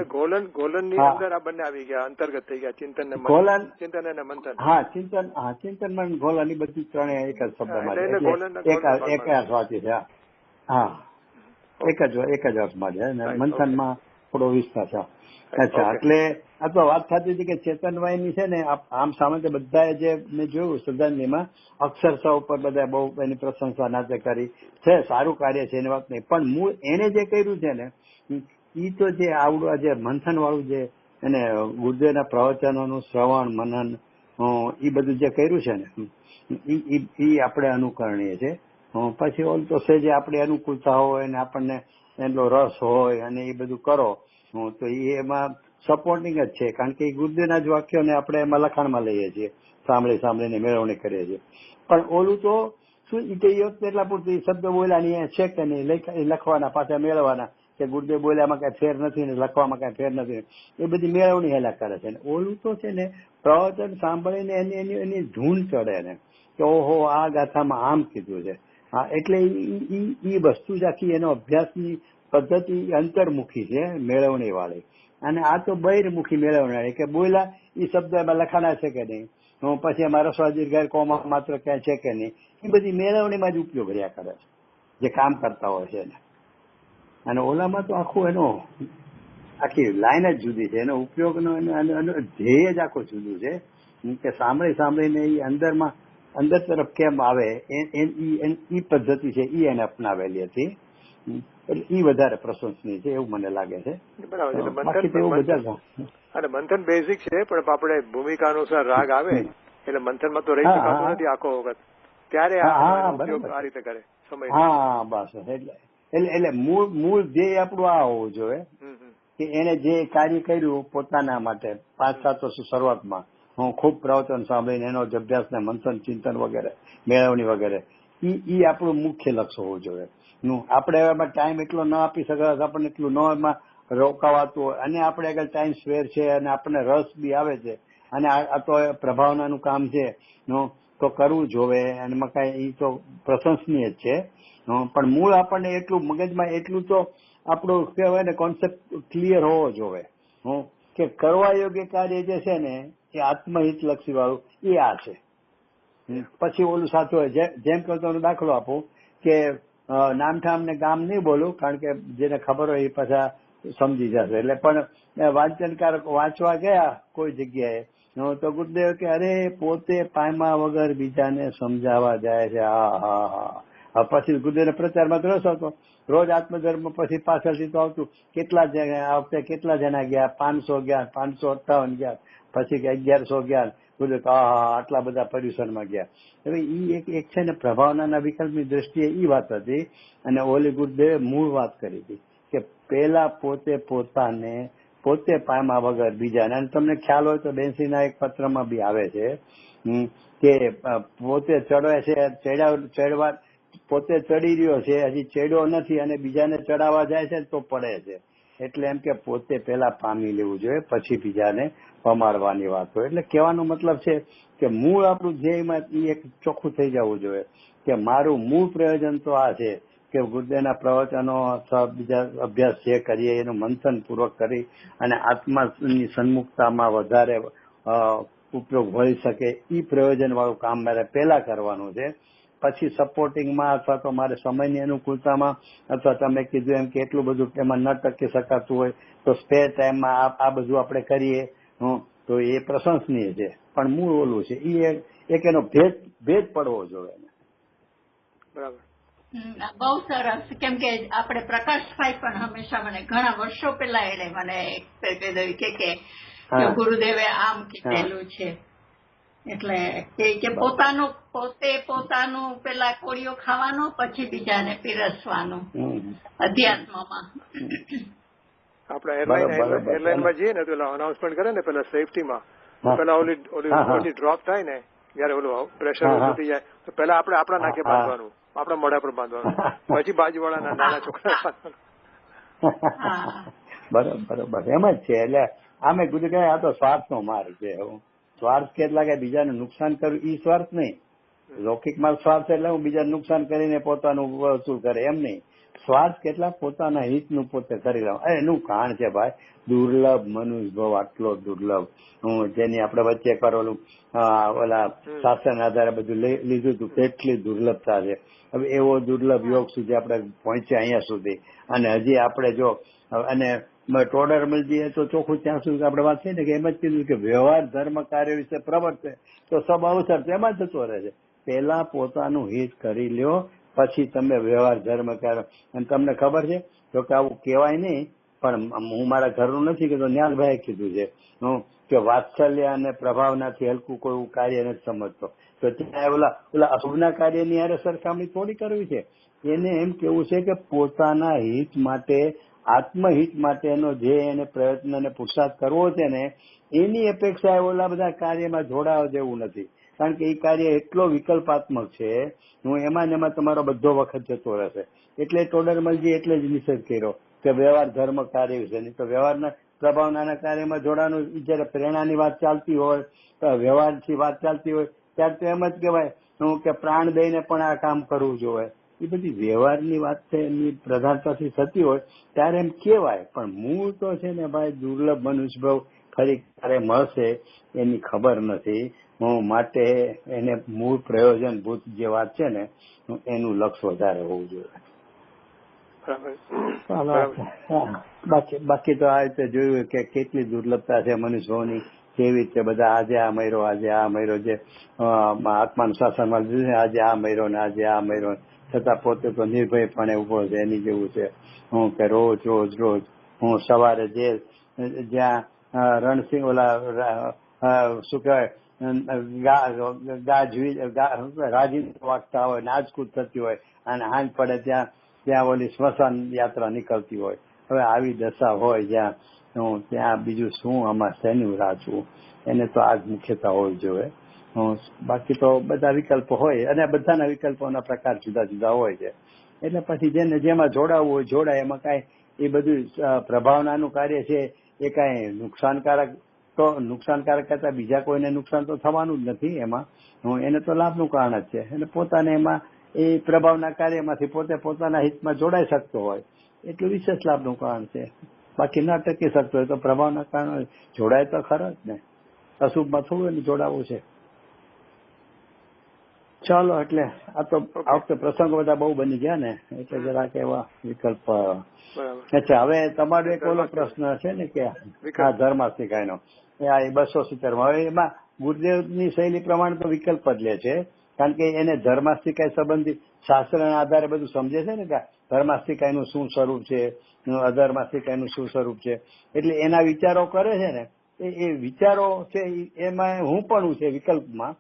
ગોલન ની અંદર આ બંને આવી ગયા, અંતર્ગત થઈ ગયા, ચિંતન અને મંથન. હા, ચિંતન મન ગોલન એ બધી ત્રણે એક જ શબ્દમાં એક અર્થવાથી છે. હા, એક જ અર્થમાં છે, મંથનમાં થોડો વિસ્તાર છે. અચ્છા, એટલે આ તો વાત થતી હતી કે ચેતનભાઈ ની છે ને, આમ સામાન્ય બધા જે મેં જોયું શ્રદ્ધાંજલિમાં અક્ષરશઃ ઉપર બધા બહુ એની પ્રશંસા નાતે કરી છે, સારું કાર્ય છે એની વાત નહીં, પણ મૂળ એને જે કર્યું છે ને ઈ તો જે આવડું જે મંથન વાળું જે એને ગુરુદેવના પ્રવચનોનું શ્રવણ મનન એ બધું જે કર્યું છે ને ઈ આપણે અનુકરણીય છે. પછી ઓલ તો છે જે આપણી અનુકૂળતા હોય ને આપણને એટલો રસ હોય અને એ બધું કરો તો એમાં સપોર્ટિંગ જ છે, કારણ કે ગુરુદેવના જ વાક્યોને આપણે એમાં લખાણમાં લઈએ છીએ, સાંભળીને મેળવણી કરીએ છીએ. પણ ઓલું તો શું એ એટલા પૂરતું શબ્દ બોલ્યા ને છે કે નહીં, લખવાના પાછા મેળવવાના કે ગુરુદેવ બોલ્યામાં કઈ ફેર નથી ને લખવામાં કઈ ફેર નથી, એ બધી મેળવણી હેલા કરે છે. ઓલું તો છે ને પ્રવચન સાંભળીને એની ધૂન ચડે ને કે ઓહો આ ગાથામાં આમ કીધું છે. હા, એટલે ઈ વસ્તુ જ આખી એનો અભ્યાસની પદ્ધતિ અંતર્મુખી છે, મેળવણી વાળી, અને આ તો બહિર્મુખી મેળવણી કે બોલ્યા એ શબ્દ એમાં લખાણા છે કે નહીં, પછી એમાં રસ્વા દીર્ઘ કોમા માત્ર ક્યાં છે કે નહીં, એ બધી મેળવણીમાં જ ઉપયોગ રહ્યા કરે છે જે કામ કરતા હોય છે. અને ઓલામાં તો આખું એનો આખી લાઈન જ જુદી છે, એનો ઉપયોગનો ધ્યેય જ આખું જુદું છે કે સાંભળીને એ અંદર તરફ કેમ આવે એ પદ્ધતિ છે, એ એને અપનાવેલી હતી, એટલે એ વધારે પ્રશંસનીય છે એવું મને લાગે છે. અને મંથન બેઝિક છે, પણ આપણે ભૂમિકા અનુસાર રાગ આવે એટલે મંથનમાં તો રહી શકાતું નથી આખો વખત, ત્યારે આ રીતે કરે સમય. હા, બસ એટલે મૂળ ધ્યેય આપણું આ હોવું જોઈએ કે એને જે કાર્ય કર્યું પોતાના માટે 5-7 વર્ષ શરૂઆતમાં હું ખૂબ પ્રવચન સાંભળીને એનો જ અભ્યાસ ને મંથન ચિંતન વગેરે મેળવણી વગેરે ઈ આપણું મુખ્ય લક્ષ્ય હોવું જોઈએ. આપણે એમાં ટાઈમ એટલો ન આપી શકે, આપણને એટલું ન એમાં રોકાવાતું હોય અને આપણે આગળ ટાઈમ સ્પેર છે અને આપણને રસ બી આવે છે અને આ તો પ્રભાવનાનું કામ છે તો કરવું જોવે અને એમાં કાંઈ ઈ તો પ્રશંસનીય જ છે. પણ મૂળ આપણને એટલું મગજમાં એટલું તો આપણું કહેવાય ને કોન્સેપ્ટ ક્લિયર હોવો જોવે કે કરવા યોગ્ય કાર્ય જે છે ને એ આત્મહિત લક્ષી વાળું એ આ છે. પછી ઓલું સાચું હોય જેમ કે તમને દાખલો આપું કે નામઠામ ને ગામ નહીં બોલું કારણ કે જેને ખબર હોય એ પાછા સમજી જશે. એટલે પણ વાંચનકાર વાંચવા ગયા કોઈ જગ્યાએ તો ગુરુદેવ કે અરે પોતે પામ્યા વગર બીજાને સમજાવવા જાય છે. હા પછી ગુરુદેવને પ્રચારમાં રસ હતો. રોજ આત્મધર્મ પછી પાછળથી તો આવતું આ વખતે કેટલા જણા ગયા, 500 ગયા, 558 ગયા, પછી 1100 ગયા. ગુરુદેવ આટલા બધા પર્યુષણમાં ગયા. હવે ઈ એક છે ને પ્રભાવનાના વિકલ્પની દ્રષ્ટિએ ઈ વાત હતી અને ઓલી ગુરુદેવે મૂળ વાત કરી હતી કે પેલા પોતે પામ્યા વગર બીજાને. અને તમને ખ્યાલ હોય તો બેન્સીના એક પત્રમાં બી આવે છે કે પોતે ચડે છે ચડવા પોતે ચડી રહ્યો છે હજી ચડ્યો નથી અને બીજાને ચડાવવા જાય છે તો પડે છે. એટલે એમ કે પોતે પેલા પામી લેવું જોઈએ પછી બીજાને પમાડવાની વાત હોય. એટલે કહેવાનો મતલબ છે કે મૂળ આપણું ધ્યેયમાં એક ચોખ્ખું થઈ જવું જોઈએ કે મારું મૂળ પ્રયોજન તો આ છે કે ગુરુદેવના પ્રવચનો અથવા બીજા અભ્યાસ જે કરીએ એનું મંથન પૂર્વક કરી અને આત્માની સન્મુખતામાં વધારે ઉપયોગ મળી શકે એ પ્રયોજન વાળું કામ મારે પહેલા કરવાનું છે. પછી સપોર્ટિંગમાં અથવા તો મારે સમયની અનુકૂળતામાં અથવા તમે કીધું એમ કે એટલું બધું એમાં ન ટકી શકાતું હોય તો સ્પેર ટાઈમમાં આ બધું આપણે કરીએ તો એ પ્રશંસનીય છે. પણ મૂળ ઓલું છે એ એક એનો ભેદ પડવો જોઈએ. બરાબર. બહુ સરસ. કેમ કે આપણે પ્રકાશભાઈ પણ હંમેશા મને ઘણા વર્ષો પહેલા એને મને કીધું કે ગુરુદેવે આમ કીધેલું છે. એટલે કે પોતાનું પેલા કોળીઓ ખાવાનો પછી બીજાને પીરસવાનું અધ્યાત્મમાં. આપણે એરલાઇનમાં જઈએ ને તો અનાઉન્સમેન્ટ કરે ને પેલા સેફટીમાં પેલા ઓલી ડ્રોપ થાય ને જયારે ઓલું પ્રેશર ઓછું થઈ જાય તો પેલા આપણે આપણા નાકે બાંધવાનું, આપણા મોઢા પર બાંધવાનું, પછી બાજુવાળાના નાના છોકરા બરોબર એમ જ છે. એટલે આમે ગુજરાત આ તો સ્વાર્થનો માર્ગ છે. સ્વાર્થ કેટલા કે બીજાને નુકસાન કરવું ઈ સ્વાર્થ નહીં. લૌકિકમાં સ્વાર્થ એટલે હું બીજાને નુકસાન કરીને પોતાનું વસૂલ કરે એમ નહીં. સ્વાર્થ કેટલા પોતાના હિતનું પોતે કરી લેવા એનું કારણ છે ભાઈ. દુર્લભ મનુષ્ય ભાવ આટલો દુર્લભ જેની આપણે વચ્ચે કરેલું ઓલા શાસન આધારે બધું લીધું હતું કેટલી દુર્લભતા છે. હવે એવો દુર્લભ યોગ સુધી આપણે પહોંચ્યા અહીંયા સુધી અને હજી આપણે જો અને ટોડર મળીએ તો ચોખ્ખું ત્યાં સુધી આપણે વાત થઈ ને કે એમ જ કીધું કે વ્યવહાર ધર્મ કાર્ય વિશે પ્રવર્તે તો સબ અવસર તેમાં જતો રહે છે. પહેલા પોતાનું હિત કરી લ્યો પછી તમે વ્યવહાર ધર્મ કાર્ય. અને તમને ખબર છે તો કે આવું કહેવાય નહીં પણ હું મારા ઘરનું નથી કીધું, ન્યાલભાઈએ કીધું છે કે વાત્સલ્ય અને પ્રભાવનાથી હલકું કોઈ કાર્ય નથી સમજતો. તો ત્યાં ઓલા અશુભના કાર્યની હારે સરખામણી થોડી કરવી છે. એને એમ કેવું છે કે પોતાના હિત માટે આત્મહિત માટેનો જે એને પ્રયત્ન અને પુરુષાર્થ કરવો છે ને એની અપેક્ષા ઓલા બધા કાર્યમાં જોડાવા જેવું નથી. કારણ કે એ કાર્ય એટલો વિકલ્પાત્મક છે એમાં ને એમાં તમારો બધો વખત જતો રહેશે. એટલે ટોડરમલજી એટલે જ નિષેધ કર્યો કે વ્યવહાર ધર્મ કાર્ય વિશે. નહીં તો વ્યવહારના પ્રભાવનાના કાર્યમાં જોડાનું જયારે પ્રેરણાની વાત ચાલતી હોય વ્યવહારથી વાત ચાલતી હોય ત્યારે તો એમ જ કહેવાય કે પ્રાણ દઈને પણ આ કામ કરવું જોઈએ. એ બધી વ્યવહારની વાત છે એની પ્રધાનતાથી થતી હોય ત્યારે એમ કહેવાય. પણ મૂળ તો છે ને ભાઈ દુર્લભ મનુષ્ય ભાવ ફરી ક્યારે મળશે એની ખબર નથી. માટે એને મૂળ પ્રયોજનભૂત જે વાત છે ને એનું લક્ષ્ય વધારે હોવું જોઈએ. બાકી તો આ રીતે જોયું કે કેટલી દુર્લભતા છે મનુષ્યની. કેવી રીતે બધા આજે આ મહિરો જે આત્માનું શાસનમાં લીધું છે આજે આ મહિરો ને આજે આ મહિરો છતાં પોતે તો નિર્ભયપણે ઉભો છે. એની જેવું છે કે રોજ હું સવારે જ્યાં રણસિંહ ઓલા શું કહેવાય રાજી વાગતા હોય નાચકૂદ થતી હોય અને હાંજ પડે ત્યાં ઓલી સ્મશાન યાત્રા નીકળતી હોય. હવે આવી દશા હોય જ્યાં ત્યાં બીજું શું આમાં શેનું રાચવું, એને તો આ જ મુખ્યતા હોવી જોઈએ. બાકી તો બધા વિકલ્પો હોય અને બધાના વિકલ્પોના પ્રકાર જુદા જુદા હોય છે. એટલે પછી જેને જેમાં જોડાવવું હોય જોડાય. એમાં કાંઈ એ બધું પ્રભાવનાનું કાર્ય છે એ કાંઈ નુકસાનકારક કરતા બીજા કોઈને નુકસાન તો થવાનું જ નથી એમાં. એને તો લાભનું કારણ જ છે. અને પોતાને એમાં એ પ્રભાવના કાર્યમાંથી પોતે પોતાના હિતમાં જોડાઈ શકતો હોય એટલું વિશેષ લાભનું કારણ છે. બાકી ન ટકી શકતો હોય તો પ્રભાવના કારણે જોડાય તો ખરો જ ને. અશુભમાં થોડું એને જોડાવવું છે. ચાલો, એટલે આ તો આ વખતે પ્રસંગો બધા બહુ બની ગયા ને, એટલે જરાક એવા વિકલ્પ. અચ્છા, હવે તમારો એક ઓલો પ્રશ્ન છે ને કે આ ધર્માસ્તિકાયનો એ 270 હવે એમાં ગુરુદેવની શૈલી પ્રમાણે તો વિકલ્પ જ લે છે. કારણ કે એને ધર્માસ્તિકાય સંબંધિત શાસ્ત્રના આધારે બધું સમજે છે ને કે ધર્માસ્તિકાયનું શું સ્વરૂપ છે, અધર્માસ્તિકાયનું શું સ્વરૂપ છે. એટલે એના વિચારો કરે છે ને એ વિચારો છે એમાં હું પણ છે વિકલ્પમાં.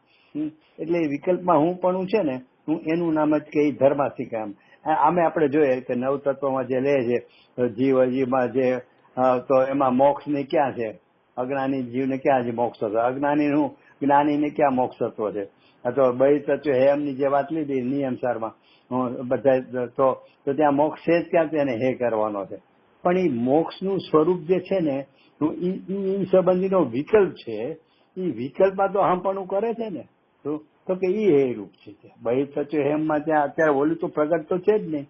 એટલે એ વિકલ્પમાં હું પણ છે ને એનું નામ જ કે ધર્માસ્તિકાય. આમે આપણે જોઈએ કે નવ તત્વમાં જે લે છે જીવ અજીવમાં જે તો એમાં મોક્ષ ને ક્યાં છે, અજ્ઞાની જીવને ક્યાં છે મોક્ષ તત્વ, અજ્ઞાનીનું જ્ઞાનીને ક્યાં મોક્ષ તત્વ છે. તો બહિ તત્વ હેમની જે વાત લીધી નિયમસારમાં બધા તો ત્યાં મોક્ષ છે જ ક્યાં તેને હે કરવાનો છે. પણ એ મોક્ષનું સ્વરૂપ જે છે ને એ સંબંધીનો વિકલ્પ છે. એ વિકલ્પમાં તો હમપણું કરે છે ને તો કે ઈ હે રૂપ છે. બહિ તત્વ હેમમાં ત્યાં અત્યારે ઓલું તો પ્રગટ તો છે જ નહીં.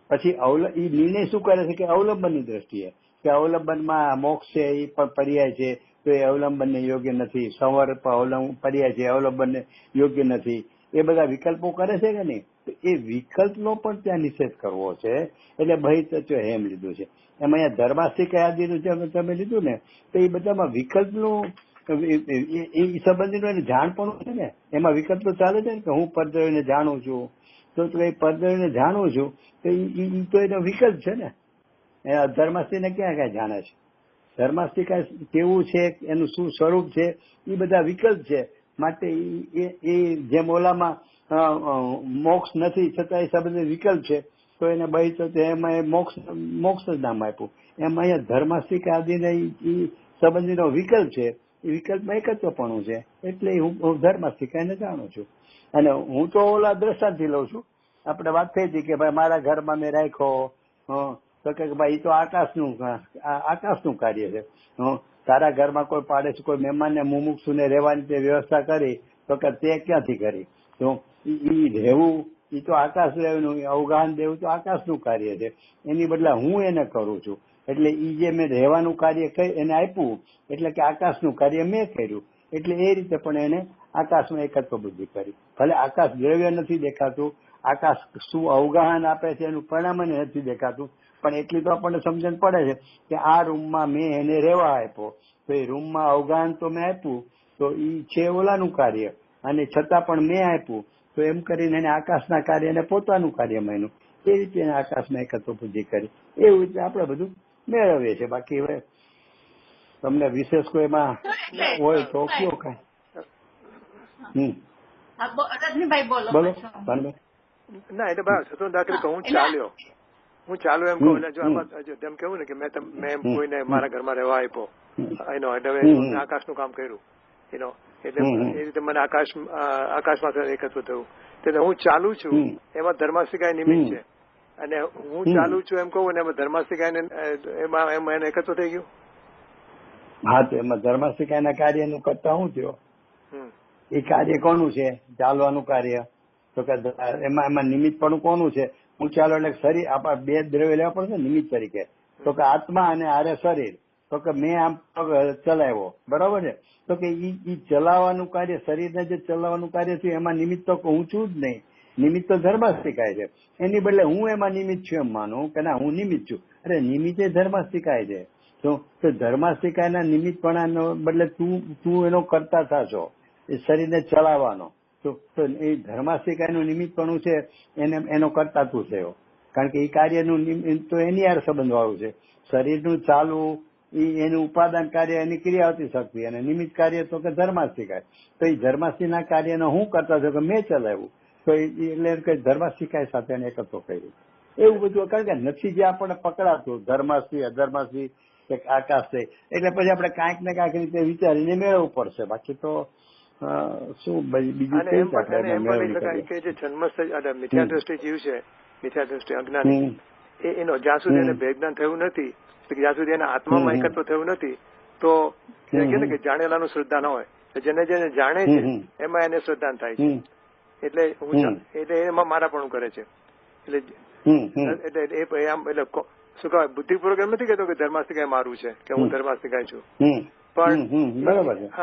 પછી ઈ નિર્ણય શું કરે છે કે અવલંબનની દ્રષ્ટિએ કે અવલંબનમાં મોક્ષ છે એ પણ પર્યાય છે તો એ અવલંબનને યોગ્ય નથી. સંવર પર્યાય છે અવલંબનને યોગ્ય નથી. એ બધા વિકલ્પો કરે છે કે નહીં. તો એ વિકલ્પનો પણ ત્યાં નિષેધ કરવો છે. એટલે બહિ તત્વ હેમ લીધું છે. એમાં અહીંયા ધર્માસ્તિકાય આદિનું જે તમે લીધું ને તો એ બધામાં વિકલ્પનું એ સંબંધીનું એને જાણ પણ છે ને. એમાં વિકલ્પ તો ચાલે છે ને કે હું પરદ્રવ્યને જાણું છું તો એ પરદ્રવ્યને જાણું છું તો એ તો એનો વિકલ્પ છે ને. ધર્માસ્તિને ક્યાં ક્યાં જાણે છે. ધર્માસ્તિકાય કેવું છે એનું શું સ્વરૂપ છે એ બધા વિકલ્પ છે. માટે એ જેમ ઓલામાં મોક્ષ નથી છતાં એ સંબંધી વિકલ્પ છે તો એને બહિ તો એમાં મોક્ષ જ નામ આપ્યું. એમ અહીંયા ધર્માસ્તિકા આદિને એ સંબંધીનો વિકલ્પ છે. એ વિકલ્પમાં એકત્વપણું છે. એટલે હું ધર્માસ્તિકાયને જાણું છું. અને હું તો ઓલા દ્રષ્ટાંતથી લઉં છું. આપણે વાત થઈ હતી કે ભાઈ મારા ઘરમાં મેં રાખ્યો તો કે ભાઈ એ તો આકાશનું કાર્ય છે. તારા ઘરમાં કોઈ પાડોશી કોઈ મહેમાનને મુમુક્ષુને રહેવાની તે વ્યવસ્થા કરી તો કે તે ક્યાંથી કરી. તો એ રહેવું એ તો આકાશ રહેવું, અવગાહન દેવું તો આકાશનું કાર્ય છે. એની બદલે હું એને કરું છું. એટલે એ જે મેં રહેવાનું કાર્ય એને આપ્યું એટલે કે આકાશનું કાર્ય મેં કર્યું. એટલે એ રીતે પણ એને આકાશમાં એકત્વ બુદ્ધિ કરી. ભલે આકાશ દ્રવ્ય નથી દેખાતું, આકાશ શું અવગાહન આપે છે એનું પરિણામ નથી દેખાતું, પણ એટલી તો આપણને સમજણ પડે છે કે આ રૂમમાં મેં એને રહેવા આપ્યો તો એ રૂમમાં અવગાહન તો મેં આપ્યું તો એ છે ઓલાનું કાર્ય, અને છતાં પણ મેં આપ્યું તો એમ કરીને એને આકાશના કાર્ય અને પોતાનું કાર્ય માન્યું. એ રીતે એને આકાશમાં એકત્વ બુદ્ધિ કરી. એવું રીતે આપણે બધું મેળવીએ છીએ. બાકી હવે તમને વિશેષ કોઈમાં હોય તો કયો કાંઈ. રજનીભાઈ બોલો. બોલો. ના એટલે બસ હતો દાખલ કે હું ચાલ્યો એમ કહું. જો આમાં તેમ કેવું ને કે મેં કોઈને મારા ઘરમાં રહેવા આપ્યો એનો એટલે આકાશનું કામ કર્યું એનો એટલે એ રીતે મને આકાશમાં એકત્વ થયું. એટલે હું ચાલુ છું એમાં ધર્માસ્તિકાય નિમિત્ત છે. અને હું ચાલુ છું એમ કહું ને એમાં ધર્માસ્તિકાય એમાં એને એકત્વ થઈ ગયું. હા, તો એમાં ધર્માસ્તિકાયના કાર્યનું કરતા શું થયો? એ કાર્ય કોનું છે? ચાલવાનું કાર્ય. તો કે એમાં નિમિત્ત પણ કોનું છે? હું ચાલો એટલે શરીર આપણા બે દ્રવ્ય લેવા પડશે નિમિત્ત તરીકે. તો કે આત્મા અને આરે શરીર. તો કે મેં આમ ચલાવ્યો, બરાબર છે. તો કે ઈ ચલાવવાનું કાર્ય, શરીરને જે ચલાવવાનું કાર્ય છે એમાં નિમિત્ત તો હું છું જ નહીં. નિમિત્ત તો ધર્માસ્તિકાય છે. એની બદલે હું એમાં નિમિત્ત છું એમ માનું કે ના હું નિમિત્ત છું. અરે નિમિત્તે ધર્માસ્તિકાય છે. તો ધર્માસ્તિકાયના નિમિત્તપણાનો બદલે તું એનો કરતા થશો એ શરીરને ચલાવવાનો. તો એ ધર્માસ્તિકાયનું નિમિત્તપણું છે એનો કરતા તું થયો. કારણ કે એ કાર્યનું તો એની યાર સંબંધ વાળું છે. શરીરનું ચાલવું એનું ઉપાદાન કાર્ય એની ક્રિયાવતી શક્તિ અને નિમિત્ત કાર્ય તો કે ધર્માસ્તિકાય. તો એ ધર્માસ્તિના કાર્યનો હું કરતા થયો કે મેં ચલાવ્યું. તો એટલે ધર્માસ્તિકાય સાથે એકત્વ કર્યું. એવું બધું કારણ કે નથી જે આપણને પકડાતું ધર્માસ્તી અધર્માસ્તી કે આકાશ છે, એટલે પછી આપણે કાંઈક ને કાંઈક રીતે વિચારીને મેળવવું પડશે. બાકી તો શું બીજું અને કઈ એમ પણ આપણે એમ પણ મેળવણી શકાય કરીએ. કે જે જન્મ મિથ્યા દ્રષ્ટિ જીવ છે, મિથ્યા દ્રષ્ટિ અજ્ઞાની, એનો જ્યાં સુધી એને ભેજ્ઞાન થયું નથી, જ્યાં સુધી એના આત્મામાં એકત્વ થયું નથી, તો કહે ને કે જાણેલાનું શ્રદ્ધા ન હોય. જેને જેને જાણે છે એમાં એને શ્રદ્ધા થાય છે. એટલે એટલે એમાં મારાપણું કરે છે. એટલે આમ એટલે શું કહેવાય, બુદ્ધિપૂર્વક એમ નથી કહેતો કે ધર્માસ્તિકાય મારું છે કે હું ધર્માસ્તિકાય છું, પણ બરાબર છે. હા,